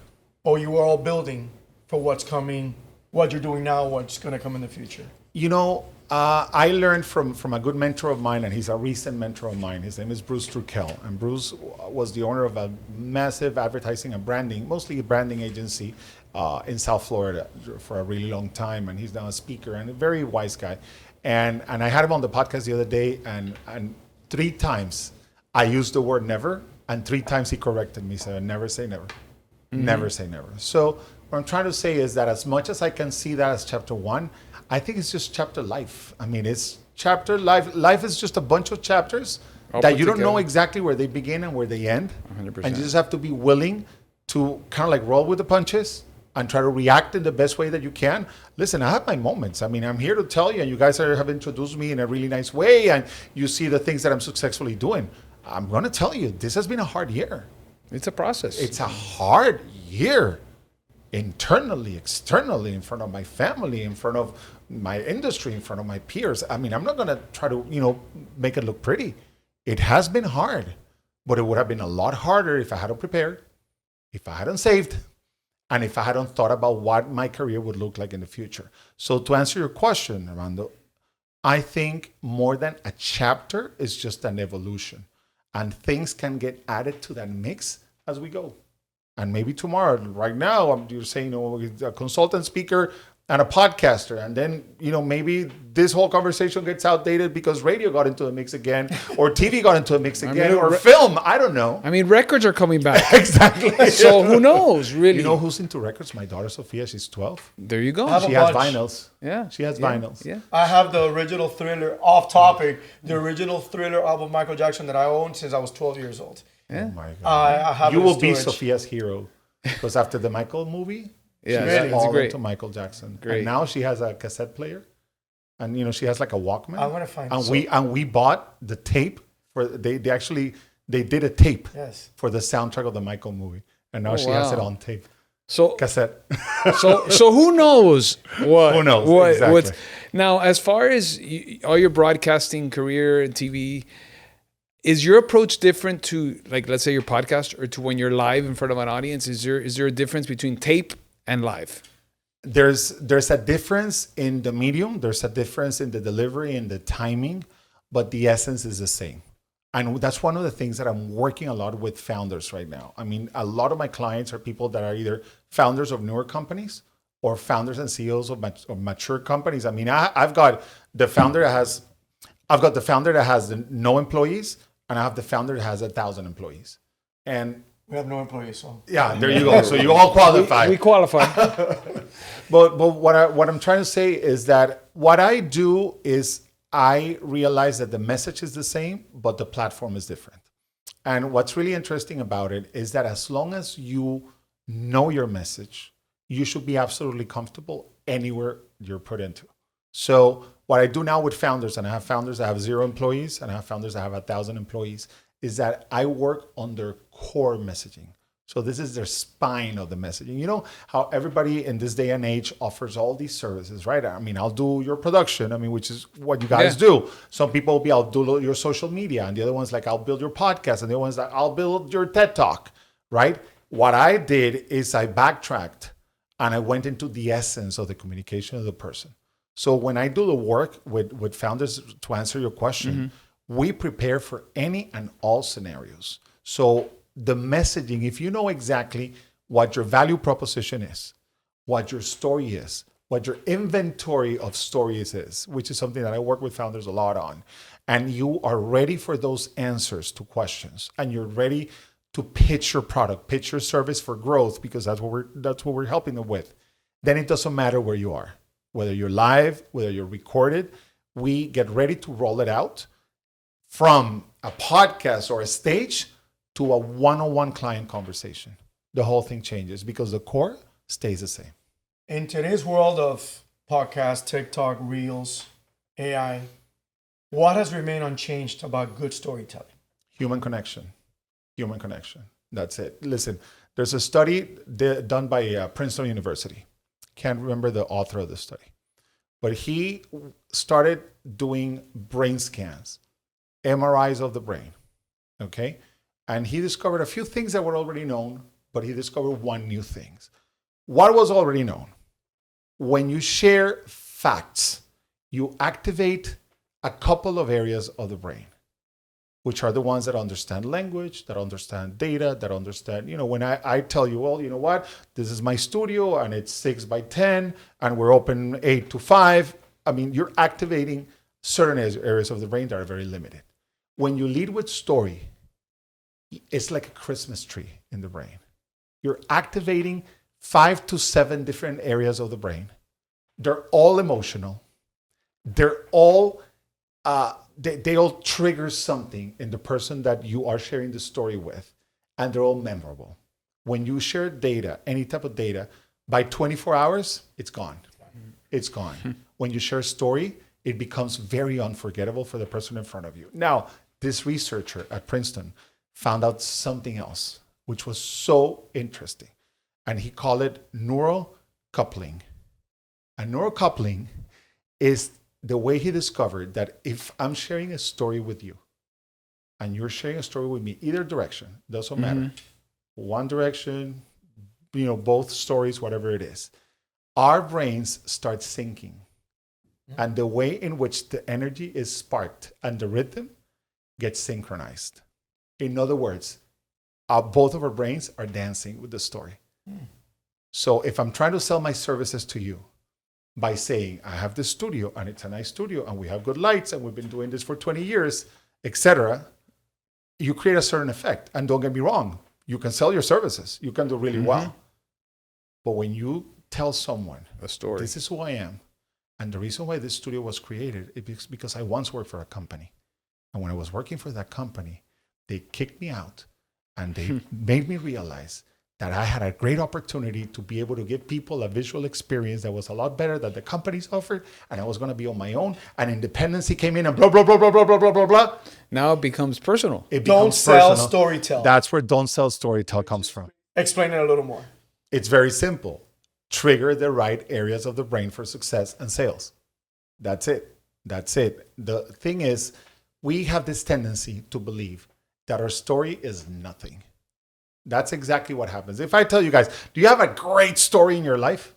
Or you are all building for what's coming, what you're doing now, what's going to come in the future? I learned from a good mentor of mine, and he's a recent mentor of mine. His name is Bruce Truckel. And Bruce was the owner of a massive advertising and branding, mostly a branding agency in South Florida for a really long time. And he's now a speaker and a very wise guy. And I had him on the podcast the other day, and 3 times I used the word never, and 3 times he corrected me, said, never say never. Never say never. So what I'm trying to say is that as much as I can see that as chapter 1, I think it's just chapter life. I mean, it's chapter life. Life is just a bunch of chapters that you don't know exactly where they begin and where they end. 100%. And you just have to be willing to kind of like roll with the punches and try to react in the best way that you can. Listen, I have my moments. I mean, I'm here to tell you, and you guys have introduced me in a really nice way, and you see the things that I'm successfully doing. I'm going to tell you, this has been a hard year. It's a process. It's a hard year. Internally, externally, in front of my family, in front of my industry, in front of my peers. I mean, I'm not going to try to, make it look pretty. It has been hard, but it would have been a lot harder if I hadn't prepared, if I hadn't saved, and if I hadn't thought about what my career would look like in the future. So to answer your question, Armando, I think more than a chapter is just an evolution, and things can get added to that mix as we go. And maybe tomorrow, right now, you're saying, a consultant speaker and a podcaster. And then, maybe this whole conversation gets outdated because radio got into the mix again, or TV got into the mix again, or film. I don't know. I mean, records are coming back. Exactly. So who knows, really? You know who's into records? My daughter, Sophia. She's 12. There you go. She has vinyls. Yeah. She has vinyls. Yeah. I have the original Thriller, off topic, the original Thriller album of Michael Jackson that I owned since I was 12 years old. Yeah. Oh my God. I have You it in will be storage. Sophia's hero. Because after the Michael movie, Yeah, she's it's all great. into Michael Jackson. Great. And now she has a cassette player. And she has like a Walkman. I'm gonna find and we bought the tape for they did a tape Yes. for the soundtrack of the Michael movie. And now she has it on tape. So Cassette. so who knows what? Who knows? What, Exactly. what's, now, as far as all your broadcasting career and TV, is your approach different to, like, let's say your podcast, or to when you're live in front of an audience? Is there a difference between tape and live? There's a difference in the medium. There's a difference in the delivery and the timing, but the essence is the same. And that's one of the things that I'm working a lot with founders right now. I mean, a lot of my clients are people that are either founders of newer companies or founders and CEOs of mature companies. I mean, I've got the founder that has no employees, and I have the founder that has 1,000 employees. And we have no employees, so yeah, there you go. So you all qualify. We qualify. But what I'm trying to say is that what I do is I realize that the message is the same, but the platform is different. And what's really interesting about it is that as long as you know your message, you should be absolutely comfortable anywhere you're put into. So what I do now with founders, and I have founders that have 0 employees, and I have founders that have 1,000 employees, is that I work on their core messaging. So this is their spine of the messaging. You know how everybody in this day and age offers all these services, right? I mean, I'll do your production, which is what you guys do. Some people will be, I'll do your social media. And the other one's like, I'll build your podcast. And the other one's like, I'll build your TED Talk, right? What I did is I backtracked and I went into the essence of the communication of the person. So when I do the work with founders, to answer your question, we prepare for any and all scenarios. So the messaging, if you know exactly what your value proposition is, what your story is, what your inventory of stories is, which is something that I work with founders a lot on, and you are ready for those answers to questions, and you're ready to pitch your product, pitch your service for growth, because that's what we're helping them with, then it doesn't matter where you are, whether you're live, whether you're recorded, we get ready to roll it out from a podcast or a stage to a one-on-one client conversation. The whole thing changes because the core stays the same. In today's world of podcasts, TikTok, Reels, AI, what has remained unchanged about good storytelling? Human connection. That's it. Listen, there's a study done by Princeton University. Can't remember the author of the study. But he started doing brain scans, MRIs of the brain, okay? And he discovered a few things that were already known, but he discovered one new thing. What was already known? When you share facts, you activate a couple of areas of the brain, which are the ones that understand language, that understand data, that understand, when I tell you, well, you know what, this is my studio and it's 6 by 10 and we're open 8 to 5. I mean, you're activating certain areas of the brain that are very limited. When you lead with story, it's like a Christmas tree in the brain. You're activating 5 to 7 different areas of the brain. They're all emotional. They're all, they all trigger something in the person that you are sharing the story with, and they're all memorable. When you share data, any type of data, by 24 hours, it's gone. It's gone. When you share a story, it becomes very unforgettable for the person in front of you. Now, this researcher at Princeton found out something else, which was so interesting. And he called it neural coupling. And neural coupling is the way he discovered that if I'm sharing a story with you and you're sharing a story with me, either direction, doesn't matter. One direction, both stories, whatever it is, our brains start syncing. And the way in which the energy is sparked and the rhythm gets synchronized. In other words, both of our brains are dancing with the story. So if I'm trying to sell my services to you by saying, I have this studio and it's a nice studio and we have good lights and we've been doing this for 20 years, etc., you create a certain effect. And don't get me wrong, you can sell your services. You can do really well. But when you tell someone, a story, this is who I am, and the reason why this studio was created is because I once worked for a company. And when I was working for that company, they kicked me out and they made me realize that I had a great opportunity to be able to give people a visual experience that was a lot better than the companies offered, and I was going to be on my own, and independency came in and blah, blah, blah, blah, blah, blah, blah, blah, blah. Now it becomes personal. Don't sell, storytell. That's where don't sell, storytell comes from. Explain it a little more. It's very simple. Trigger the right areas of the brain for success and sales. That's it. The thing is, we have this tendency to believe that our story is nothing. That's exactly what happens. If I tell you guys, do you have a great story in your life?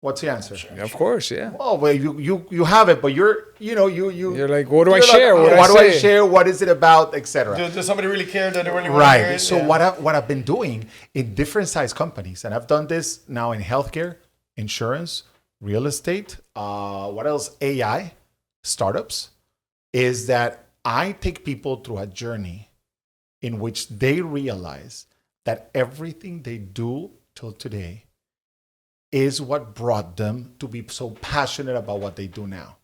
What's the answer? Of course, yeah. Oh, well, you have it, but you're like, what do I share? What do I share? What is it about, etc. Does somebody really care? Do they really want to hear it? So what I've been doing in different size companies, and I've done this now in healthcare, insurance, real estate, what else? AI, startups, is that I take people through a journey in which they realize that everything they do till today is what brought them to be so passionate about what they do now.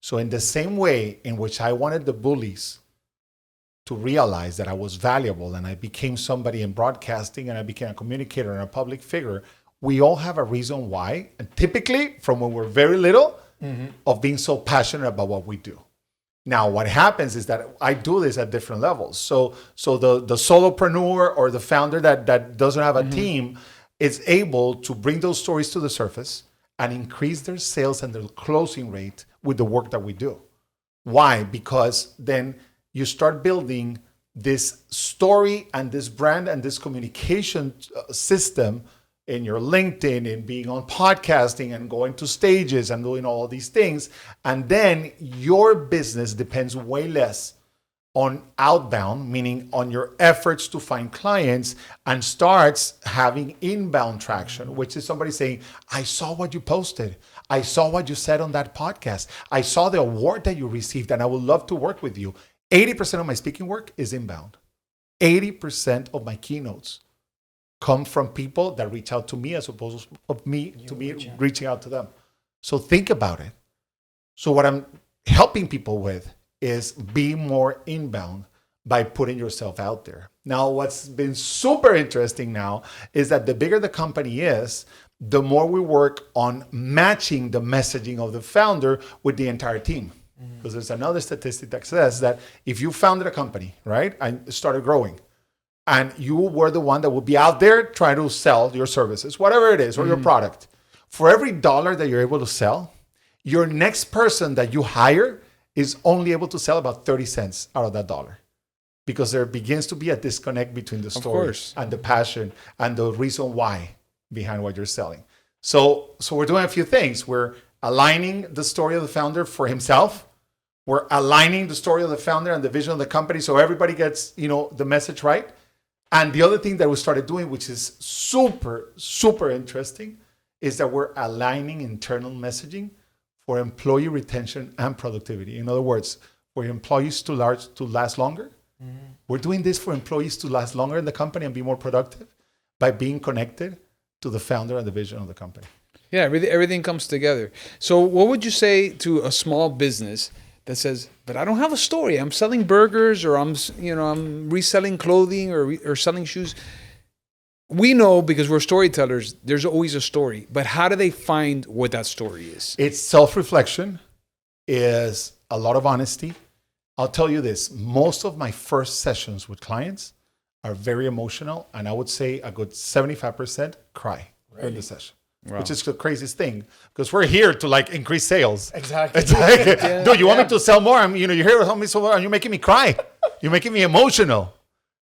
So in the same way in which I wanted the bullies to realize that I was valuable and I became somebody in broadcasting and I became a communicator and a public figure, we all have a reason why, and typically from when we're very little, of being so passionate about what we do. Now, what happens is that I do this at different levels. So the solopreneur or the founder that doesn't have a team is able to bring those stories to the surface and increase their sales and their closing rate with the work that we do. Why? Because then you start building this story and this brand and this communication system in your LinkedIn and being on podcasting and going to stages and doing all these things. And then your business depends way less on outbound, meaning on your efforts to find clients, and starts having inbound traction, which is somebody saying, I saw what you posted. I saw what you said on that podcast. I saw the award that you received and I would love to work with you. 80% of my speaking work is inbound. 80% of my keynotes come from people that reach out to me as opposed to me reaching out to them. So think about it. So what I'm helping people with is be more inbound by putting yourself out there. Now, what's been super interesting now is that the bigger the company is, the more we work on matching the messaging of the founder with the entire team. Because there's another statistic that says that if you founded a company, right, and started growing, and you were the one that would be out there trying to sell your services, whatever it is, or your product, for every dollar that you're able to sell, your next person that you hire is only able to sell about 30 cents out of that dollar, because there begins to be a disconnect between the story and the passion and the reason why behind what you're selling. So we're doing a few things. We're aligning the story of the founder for himself. We're aligning the story of the founder and the vision of the company so everybody gets, the message right. And the other thing that we started doing, which is super, super interesting, is that we're aligning internal messaging for employee retention and productivity. In other words, for employees to last longer. We're doing this for employees to last longer in the company and be more productive by being connected to the founder and the vision of the company. Yeah, everything comes together. So what would you say to a small business that says, but I don't have a story. I'm selling burgers, or I'm reselling clothing or selling shoes. We know, because we're storytellers, there's always a story. But how do they find what that story is? It's self-reflection, is a lot of honesty. I'll tell you this, most of my first sessions with clients are very emotional, and I would say a good 75% cry in the session. Wow. Which is the craziest thing, because we're here to increase sales. Exactly. It's like, dude, you want me to sell more? You're here to help me sell more, and you're making me cry. You're making me emotional.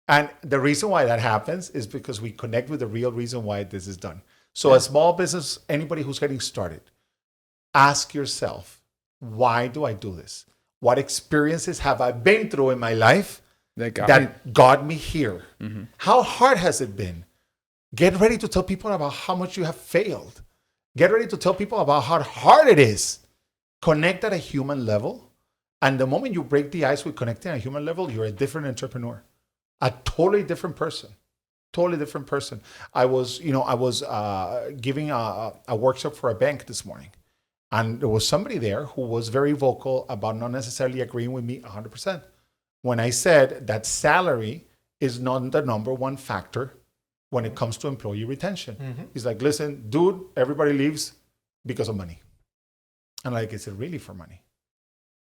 And the reason why that happens is because we connect with the real reason why this is done. So a small business, anybody who's getting started, ask yourself, why do I do this? What experiences have I been through in my life that got me here? Mm-hmm. How hard has it been? Get ready to tell people about how much you have failed. Get ready to tell people about how hard it is. Connect at a human level. And the moment you break the ice with connecting at a human level, you're a different entrepreneur. A totally different person. Totally different person. I was giving a workshop for a bank this morning. And there was somebody there who was very vocal about not necessarily agreeing with me 100%. When I said that salary is not the number one factor when it comes to employee retention. Mm-hmm. He's like, listen, dude, everybody leaves because of money. And is it really for money?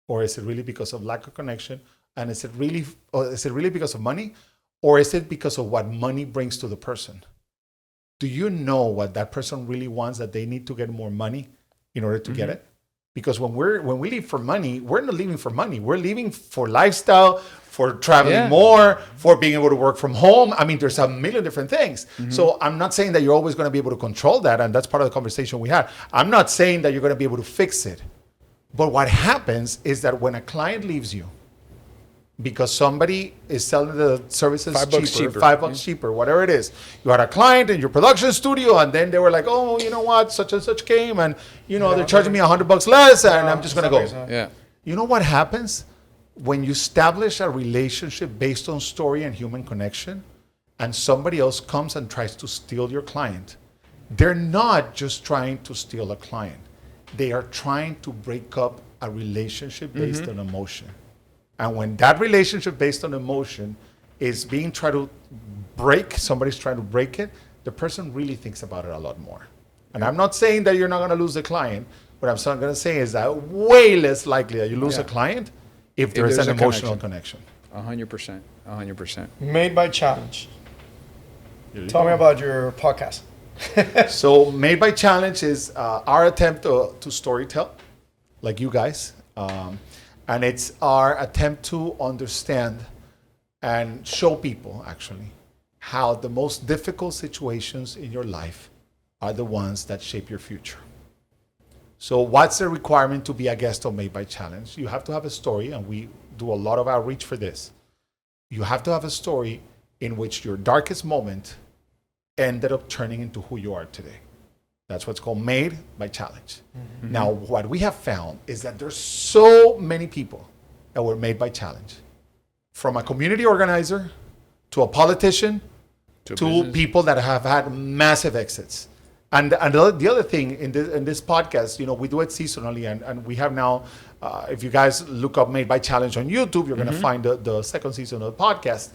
Or is it really because of lack of connection? And is it really because of money? Or is it because of what money brings to the person? Do you know what that person really wants, that they need to get more money in order to get it? Because when we leave for money, we're not leaving for money. We're leaving for lifestyle, for traveling more, for being able to work from home. There's a million different things. Mm-hmm. So I'm not saying that you're always going to be able to control that. And that's part of the conversation we had. I'm not saying that you're going to be able to fix it. But what happens is that when a client leaves you, because somebody is selling the services $5 cheaper. $5 cheaper, whatever it is. You had a client in your production studio, and then they were like, oh, you know what, such and such came, and they're charging me $100 less, and I'm just gonna go. Yeah. You know what happens when you establish a relationship based on story and human connection, and somebody else comes and tries to steal your client? They're not just trying to steal a client. They are trying to break up a relationship based on emotion. And when that relationship based on emotion is being tried to break, somebody's trying to break it, the person really thinks about it a lot more. And I'm not saying that you're not going to lose the client. What I'm going to say is that way less likely that you lose a client if there's an emotional connection. 100%. 100%. Made by Challenge. Tell me about your podcast. So Made by Challenge is our attempt to storytell, like you guys. And it's our attempt to understand and show people, actually, how the most difficult situations in your life are the ones that shape your future. So what's the requirement to be a guest on Made by Challenge? You have to have a story, and we do a lot of outreach for this. You have to have a story in which your darkest moment ended up turning into who you are today. That's what's called Made by Challenge. Mm-hmm. Now, what we have found is that there's so many people that were made by challenge. From a community organizer, to a politician, to people that have had massive exits. And the other thing in this podcast, we do it seasonally, and we have now, if you guys look up Made by Challenge on YouTube, you're going to find the second season of the podcast.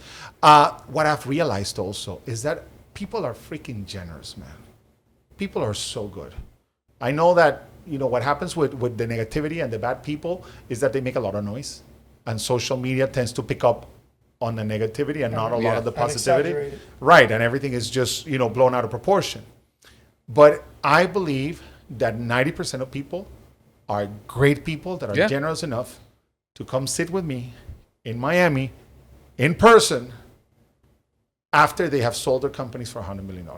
What I've realized also is that people are freaking generous, man. People are so good. I know that, what happens with the negativity and the bad people is that they make a lot of noise. And social media tends to pick up on the negativity and not a lot of the positivity. Right, and everything is just, blown out of proportion. But I believe that 90% of people are great people that are generous enough to come sit with me in Miami in person after they have sold their companies for $100 million.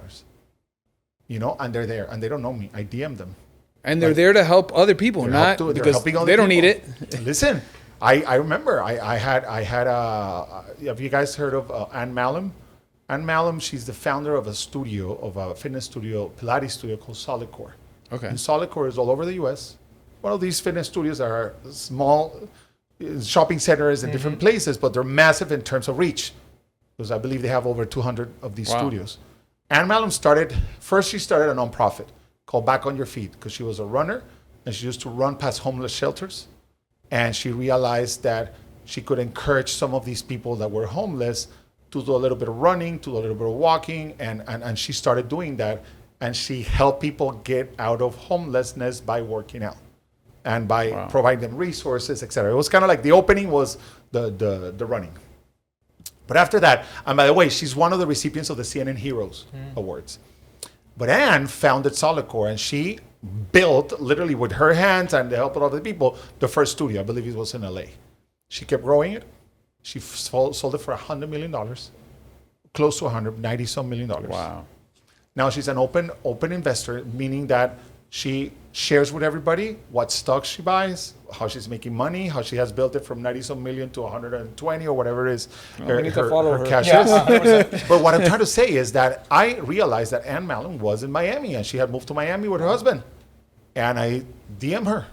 And they're there, and they don't know me. I DM them. And they're there to help other people, not because they don't need it. Listen, I remember I had have you guys heard of Ann Malum? Ann Malum, she's the founder of a fitness studio, Pilates studio called Solid Core. Okay. And Solid Core is all over the U.S. One of these fitness studios are small shopping centers in different places, but they're massive in terms of reach. Because I believe they have over 200 of these studios. Ann Malum started a nonprofit called Back on Your Feet because she was a runner and she used to run past homeless shelters. And she realized that she could encourage some of these people that were homeless to do a little bit of running, to do a little bit of walking. And she started doing that. And she helped people get out of homelessness by working out and by providing them resources, etc. It was kind of like the opening was the running. But after that, and by the way, she's one of the recipients of the CNN Heroes Awards. But Anne founded Solid Core, and she built, literally with her hands and the help of other people, the first studio. I believe it was in LA. She kept growing it. She sold it for $100 million, close to 90-some million dollars. Wow. Now she's an open investor, meaning that she shares with everybody what stocks she buys, how she's making money, how she has built it from 90-some million to 120 or whatever it is her cash is. But what I'm trying to say is that I realized that Ann Malum was in Miami and she had moved to Miami with her husband. And I DM her.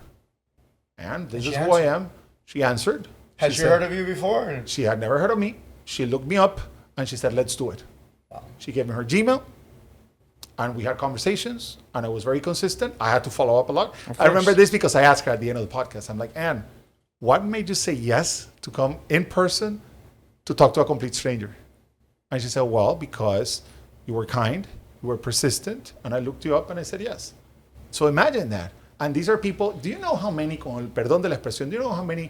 And this is who I am. She answered. Had she heard of you before? She had never heard of me. She looked me up and she said, let's do it. Wow. She gave me her Gmail. And we had conversations, and I was very consistent. I had to follow up a lot. I remember this because I asked her at the end of the podcast. I'm like, Ann, what made you say yes to come in person to talk to a complete stranger? And she said, well, because you were kind, you were persistent, and I looked you up and I said yes. So imagine that. And these are people, do you know how many, con el perdón de la expresión, do you know how many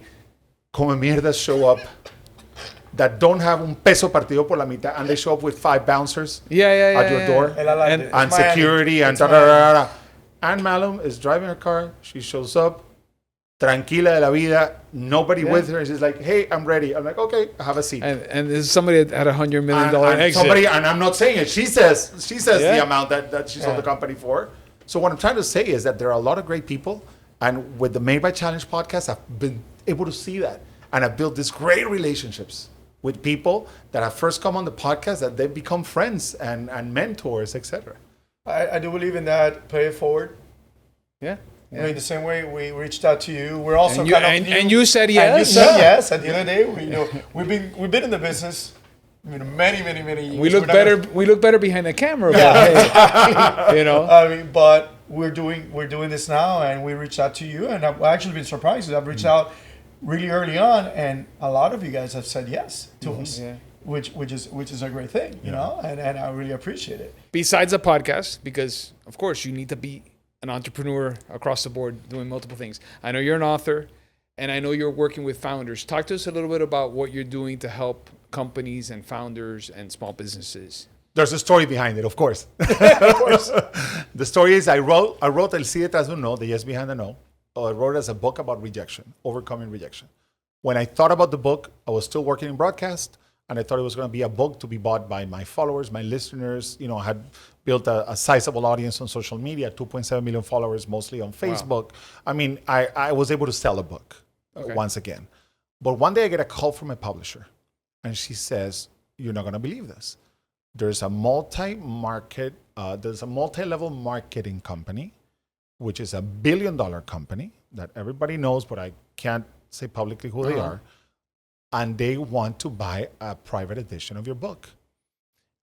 come mierdas show up that don't have un peso partido por la mitad, and they show up with 5 bouncers at your door and security and da-da-da-da-da. Ann Malum is driving her car. She shows up, tranquila de la vida, nobody with her. And she's like, hey, I'm ready. I'm like, okay, have a seat. And there's somebody that had $100 million exit. And I'm not saying it. She says the amount that she sold the company for. So what I'm trying to say is that there are a lot of great people. And with the Made by Challenge podcast, I've been able to see that. And I built these great relationships with people that have first come on the podcast, that they've become friends and mentors, etc. I do believe in that. Pay it forward. Yeah. I mean, the same way we reached out to you, we're also And you, kind of and you said yes. And you said yes. At the end of the day, we've been in the business, many years. We look better. We look better behind the camera. But, hey, I mean, but we're doing this now, and we reached out to you, and I've actually been surprised. I've reached out really early on, and a lot of you guys have said yes to us, which is a great thing, you know, and I really appreciate it. Besides the podcast, because of course you need to be an entrepreneur across the board doing multiple things. I know you're an author, and I know you're working with founders. Talk to us a little bit about what you're doing to help companies and founders and small businesses. There's a story behind it, of course. Of course. The story is I wrote El Sí Detrás de un No, the Yes Behind the No. I wrote it as a book about rejection, overcoming rejection. When I thought about the book, I was still working in broadcast, and I thought it was going to be a book to be bought by my followers, my listeners. You know, I had built a sizable audience on social media, 2.7 million followers, mostly on Facebook. Wow. I mean, I was able to sell a book once again. But one day I get a call from a publisher, and she says, "You're not going to believe this. There's a multi-level marketing company, which is $1 billion company that everybody knows, but I can't say publicly who they are. And they want to buy a private edition of your book."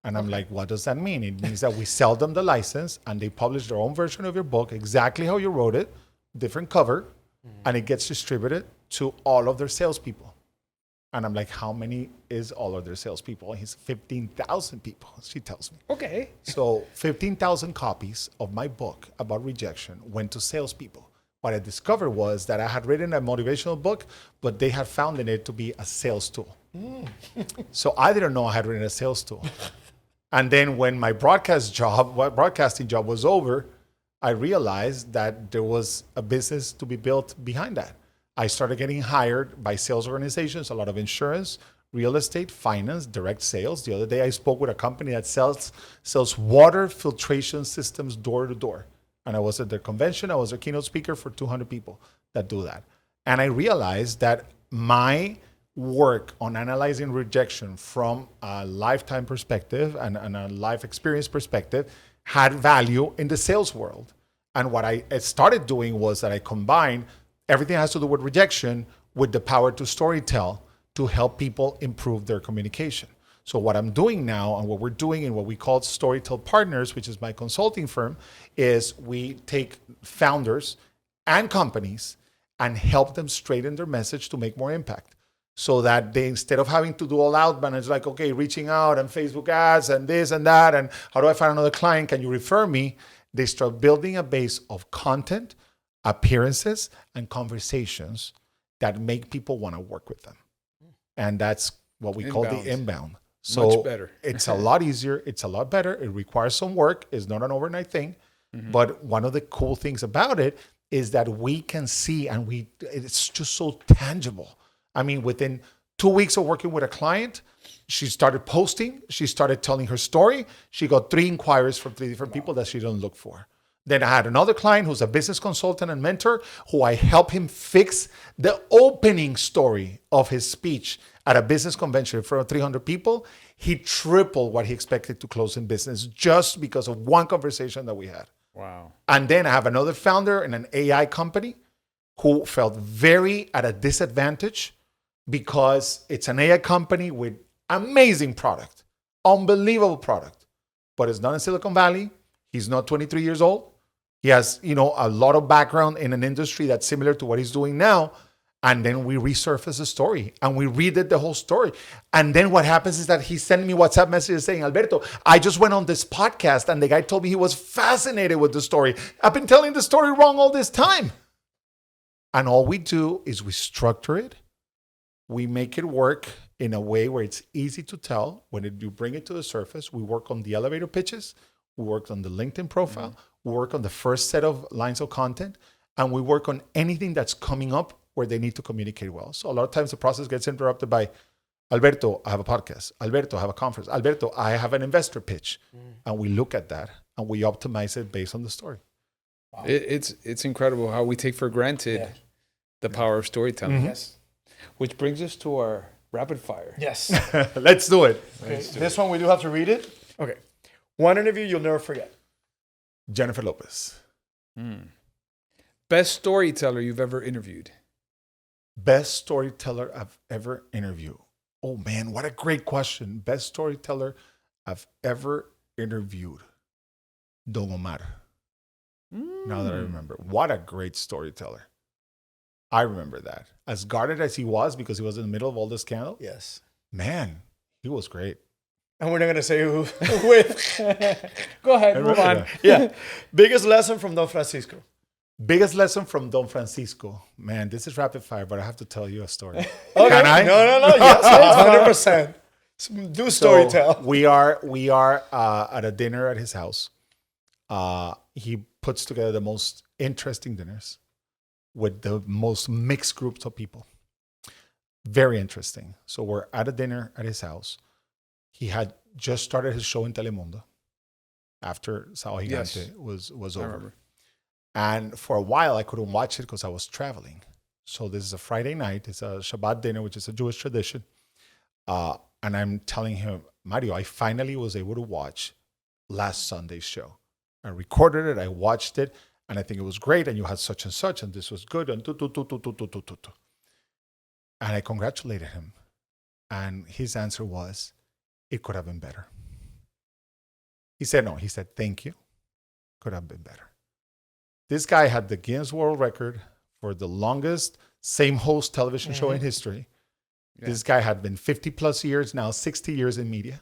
And I'm like, what does that mean? It means that we sell them the license and they publish their own version of your book, exactly how you wrote it, different cover, and it gets distributed to all of their salespeople. And I'm like, how many is all of their salespeople? He's 15,000 people, she tells me. Okay. So 15,000 copies of my book about rejection went to salespeople. What I discovered was that I had written a motivational book, but they had found in it to be a sales tool. So I didn't know I had written a sales tool. And then when my broadcasting job was over, I realized that there was a business to be built behind that. I started getting hired by sales organizations, a lot of insurance, real estate, finance, direct sales. The other day I spoke with a company that sells water filtration systems door to door. And I was at their convention. I was their keynote speaker for 200 people that do that. And I realized that my work on analyzing rejection from a lifetime perspective and a life experience perspective had value in the sales world. And what I started doing was that I combined everything that has to do with rejection with the power to storytell to help people improve their communication. So what I'm doing now and what we're doing in what we call Storytell Partners, which is my consulting firm, is we take founders and companies and help them straighten their message to make more impact. So that they, instead of having to do all outbound, it's like, okay, reaching out and Facebook ads and this and that, and how do I find another client? Can you refer me? They start building a base of content, appearances, and conversations that make people want to work with them. And that's what we call the inbound. So much better. It's a lot easier. It's a lot better. It requires some work. It's not an overnight thing. But one of the cool things about it is that we can see, and it's just so tangible. I mean, within 2 weeks of working with a client, she started posting. She started telling her story. She got 3 inquiries from 3 different people that she didn't look for. Then I had another client who's a business consultant and mentor who I helped him fix the opening story of his speech at a business convention in front of 300 people. He tripled what he expected to close in business just because of one conversation that we had. Wow. And then I have another founder in an AI company who felt very at a disadvantage because it's an AI company with amazing product, unbelievable product, but it's not in Silicon Valley. He's not 23 years old. He has, a lot of background in an industry that's similar to what he's doing now. And then we resurface the story and we redid the whole story. And then what happens is that he's sending me WhatsApp messages saying, Alberto, I just went on this podcast and the guy told me he was fascinated with the story. I've been telling the story wrong all this time. And all we do is we structure it. We make it work in a way where it's easy to tell. When you bring it to the surface, we work on the elevator pitches. We work on the LinkedIn profile. We work on the first set of lines of content. And we work on anything that's coming up where they need to communicate well. So a lot of times the process gets interrupted by, Alberto, I have a podcast. Alberto, I have a conference. Alberto, I have an investor pitch. And we look at that and we optimize it based on the story. Wow. It's incredible how we take for granted the power of storytelling. Yes. Which brings us to our rapid fire. Yes. Let's do it. Okay. This one we do have to read it. Okay. One interview you'll never forget. Jennifer Lopez. Best storyteller you've ever interviewed. Best storyteller I've ever interviewed. Oh man, what a great question. Best storyteller I've ever interviewed. Don Omar. Now that I remember. What a great storyteller. I remember that. As guarded as he was because he was in the middle of all the scandal. Yes. Man, he was great. And we're not going to say who with. Go ahead, move on. Yeah. Biggest lesson from Don Francisco. Biggest lesson from Don Francisco. Man, this is rapid fire, but I have to tell you a story. Okay. Can I? No. Yes, 100%. Do story tell. So we are at a dinner at his house. He puts together the most interesting dinners with the most mixed groups of people. Very interesting. So we're at a dinner at his house. He had just started his show in Telemundo after Sao Gigante was over. Remember. And for a while, I couldn't watch it because I was traveling. So this is a Friday night. It's a Shabbat dinner, which is a Jewish tradition. And I'm telling him, Mario, I finally was able to watch last Sunday's show. I recorded it, I watched it, and I think it was great. And you had such, and this was good. And And I congratulated him. And his answer was, it could have been better. He said, no, he said, thank you. Could have been better. This guy had the Guinness World Record for the longest same host television show in history. Yeah. This guy had been 50 plus years now, 60 years in media,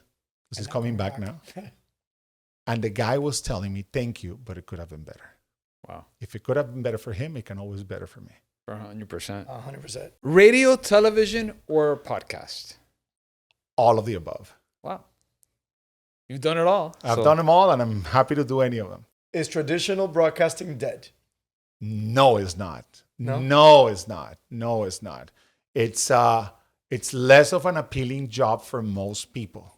because he's coming back now. And the guy was telling me, thank you, but it could have been better. Wow. If it could have been better for him, it can always be better for me. 100%. 100%. Radio, television, or podcast? All of the above. Wow. You've done it all. I've done them all, and I'm happy to do any of them. Is traditional broadcasting dead? No, it's not. No? No, it's not. No, it's not. It's less of an appealing job for most people,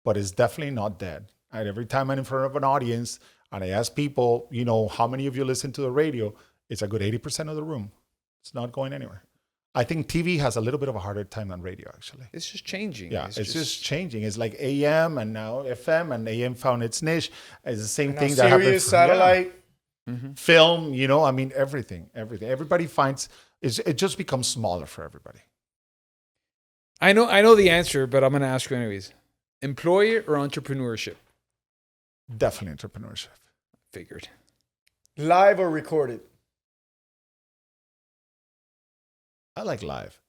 but it's definitely not dead. And every time I'm in front of an audience and I ask people, how many of you listen to the radio? It's a good 80% of the room. It's not going anywhere. I think TV has a little bit of a harder time than radio, actually. It's just changing. Yeah, it's just changing. It's like AM and now FM, and AM found its niche. It's the same thing that happened. Satellite. Film, everything. Everybody finds, it just becomes smaller for everybody. I know the answer, but I'm going to ask you anyways. Employer or entrepreneurship? Definitely entrepreneurship. Figured. Live or recorded? I like live.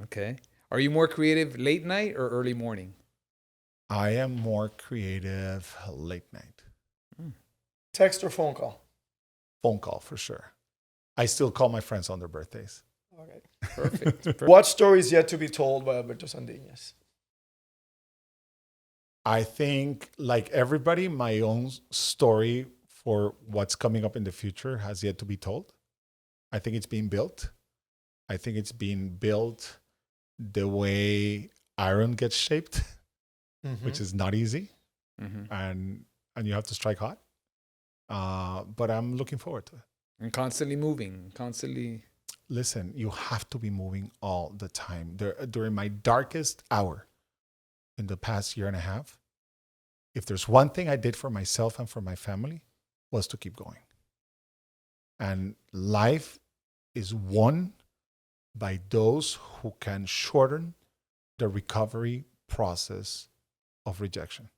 Okay. Are you more creative late night or early morning? I am more creative late night. Text or phone call? Phone call for sure. I still call my friends on their birthdays. Okay. Perfect. What story is yet to be told by Alberto Sardiñas? I think, like everybody, my own story for what's coming up in the future has yet to be told. I think it's being built. I think it's being built the way iron gets shaped, which is not easy. And you have to strike hot. But I'm looking forward to it. And constantly moving, constantly. Listen, you have to be moving all the time. During my darkest hour in the past year and a half, if there's one thing I did for myself and for my family, was to keep going. And life is won by those who can shorten the recovery process of rejection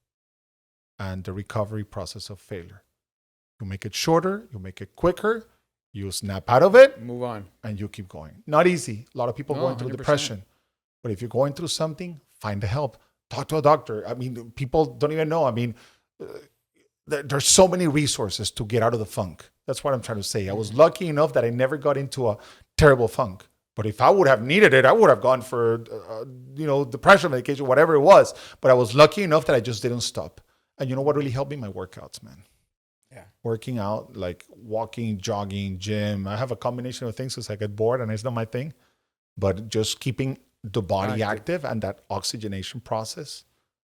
and the recovery process of failure. You make it shorter, you make it quicker, you snap out of it, move on, and you keep going. Not easy. A lot of people going through 100%. depression. But if you're going through something, find the help. Talk to a doctor. I mean, people don't even know. I mean, there's so many resources to get out of the funk. That's what I'm trying to say. I was lucky enough that I never got into a terrible funk. But if I would have needed it, I would have gone for, depression medication, whatever it was. But I was lucky enough that I just didn't stop. And you know what really helped me? My workouts, man. Yeah. Working out, like walking, jogging, gym. I have a combination of things because I get bored and it's not my thing. But just keeping the body active and that oxygenation process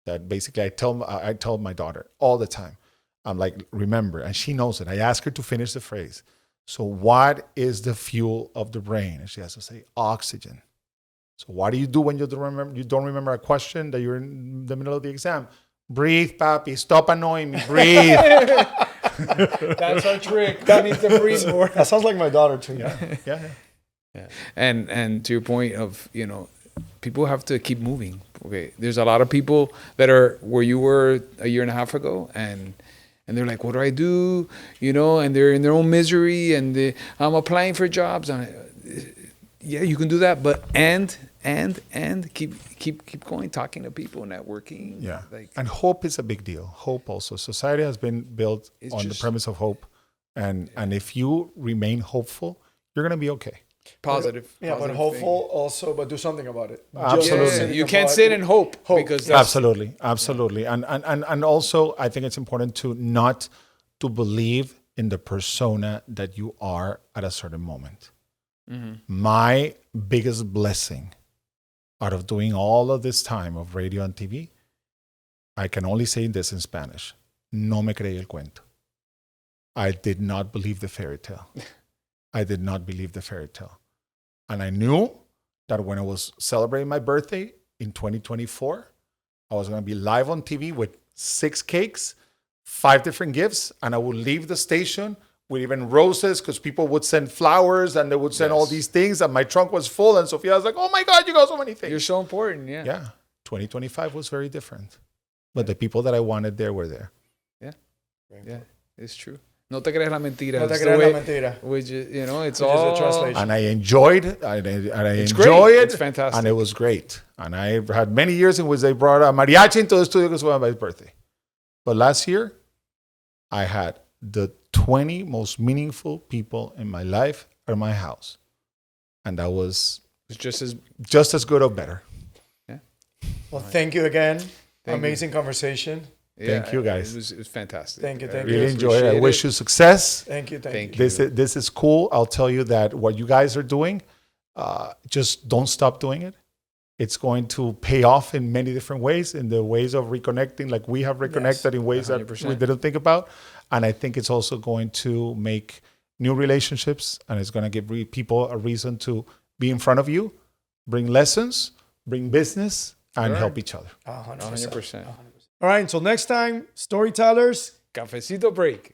that basically I tell my daughter all the time. I'm like, remember, and she knows it. I ask her to finish the phrase. So what is the fuel of the brain? And she has to say oxygen. So what do you do when you don't remember a question that you're in the middle of the exam? Breathe, papi. Stop annoying me. Breathe. That's our trick. That needs to breathe more. That sounds like my daughter too. Yeah. And to your point of, people have to keep moving. Okay, there's a lot of people that are where you were a year and a half ago, and they're like, what do I do? And they're in their own misery, and I'm applying for jobs. Yeah, you can do that, but and keep going, talking to people, networking. Yeah, and hope is a big deal. Hope also. Society has been built on the premise of hope, and if you remain hopeful, you're gonna be okay. Positive. But hopeful also, but do something about it. Absolutely. You can't sit and hope. Because that's, absolutely. And also, I think it's important to not to believe in the persona that you are at a certain moment. Mm-hmm. My biggest blessing out of doing all of this time of radio and TV, I can only say this in Spanish. No me creí el cuento. I did not believe the fairy tale. I did not believe the fairy tale. And I knew that when I was celebrating my birthday in 2024, I was going to be live on TV with 6 cakes, 5 different gifts, and I would leave the station with even roses because people would send flowers and they would send all these things, and my trunk was full. And Sofia was like, oh my God, you got so many things. You're so important, yeah. Yeah. 2025 was very different. But the people that I wanted there were there. Yeah, it's true. No te crees la mentira. No te crees la mentira. Which, it's Which all... is a translation. And I enjoyed it. I It's enjoy great. it. It's fantastic. And it was great. And I had many years in which they brought a mariachi into the studio because it was my birthday. But last year, I had the 20 most meaningful people in my life at my house. And that was it's just as good or better. Yeah. Well, thank you again. Amazing conversation. Yeah, thank you, guys. It was fantastic. Thank you. I really enjoyed it. I wish you success. Thank you. This is cool. I'll tell you that what you guys are doing, just don't stop doing it. It's going to pay off in many different ways, in the ways of reconnecting, like we have reconnected in ways 100%. That we didn't think about. And I think it's also going to make new relationships, and it's going to give people a reason to be in front of you, bring lessons, bring business, and help each other. 100%. All right, until next time, Storytellers Cafecito break.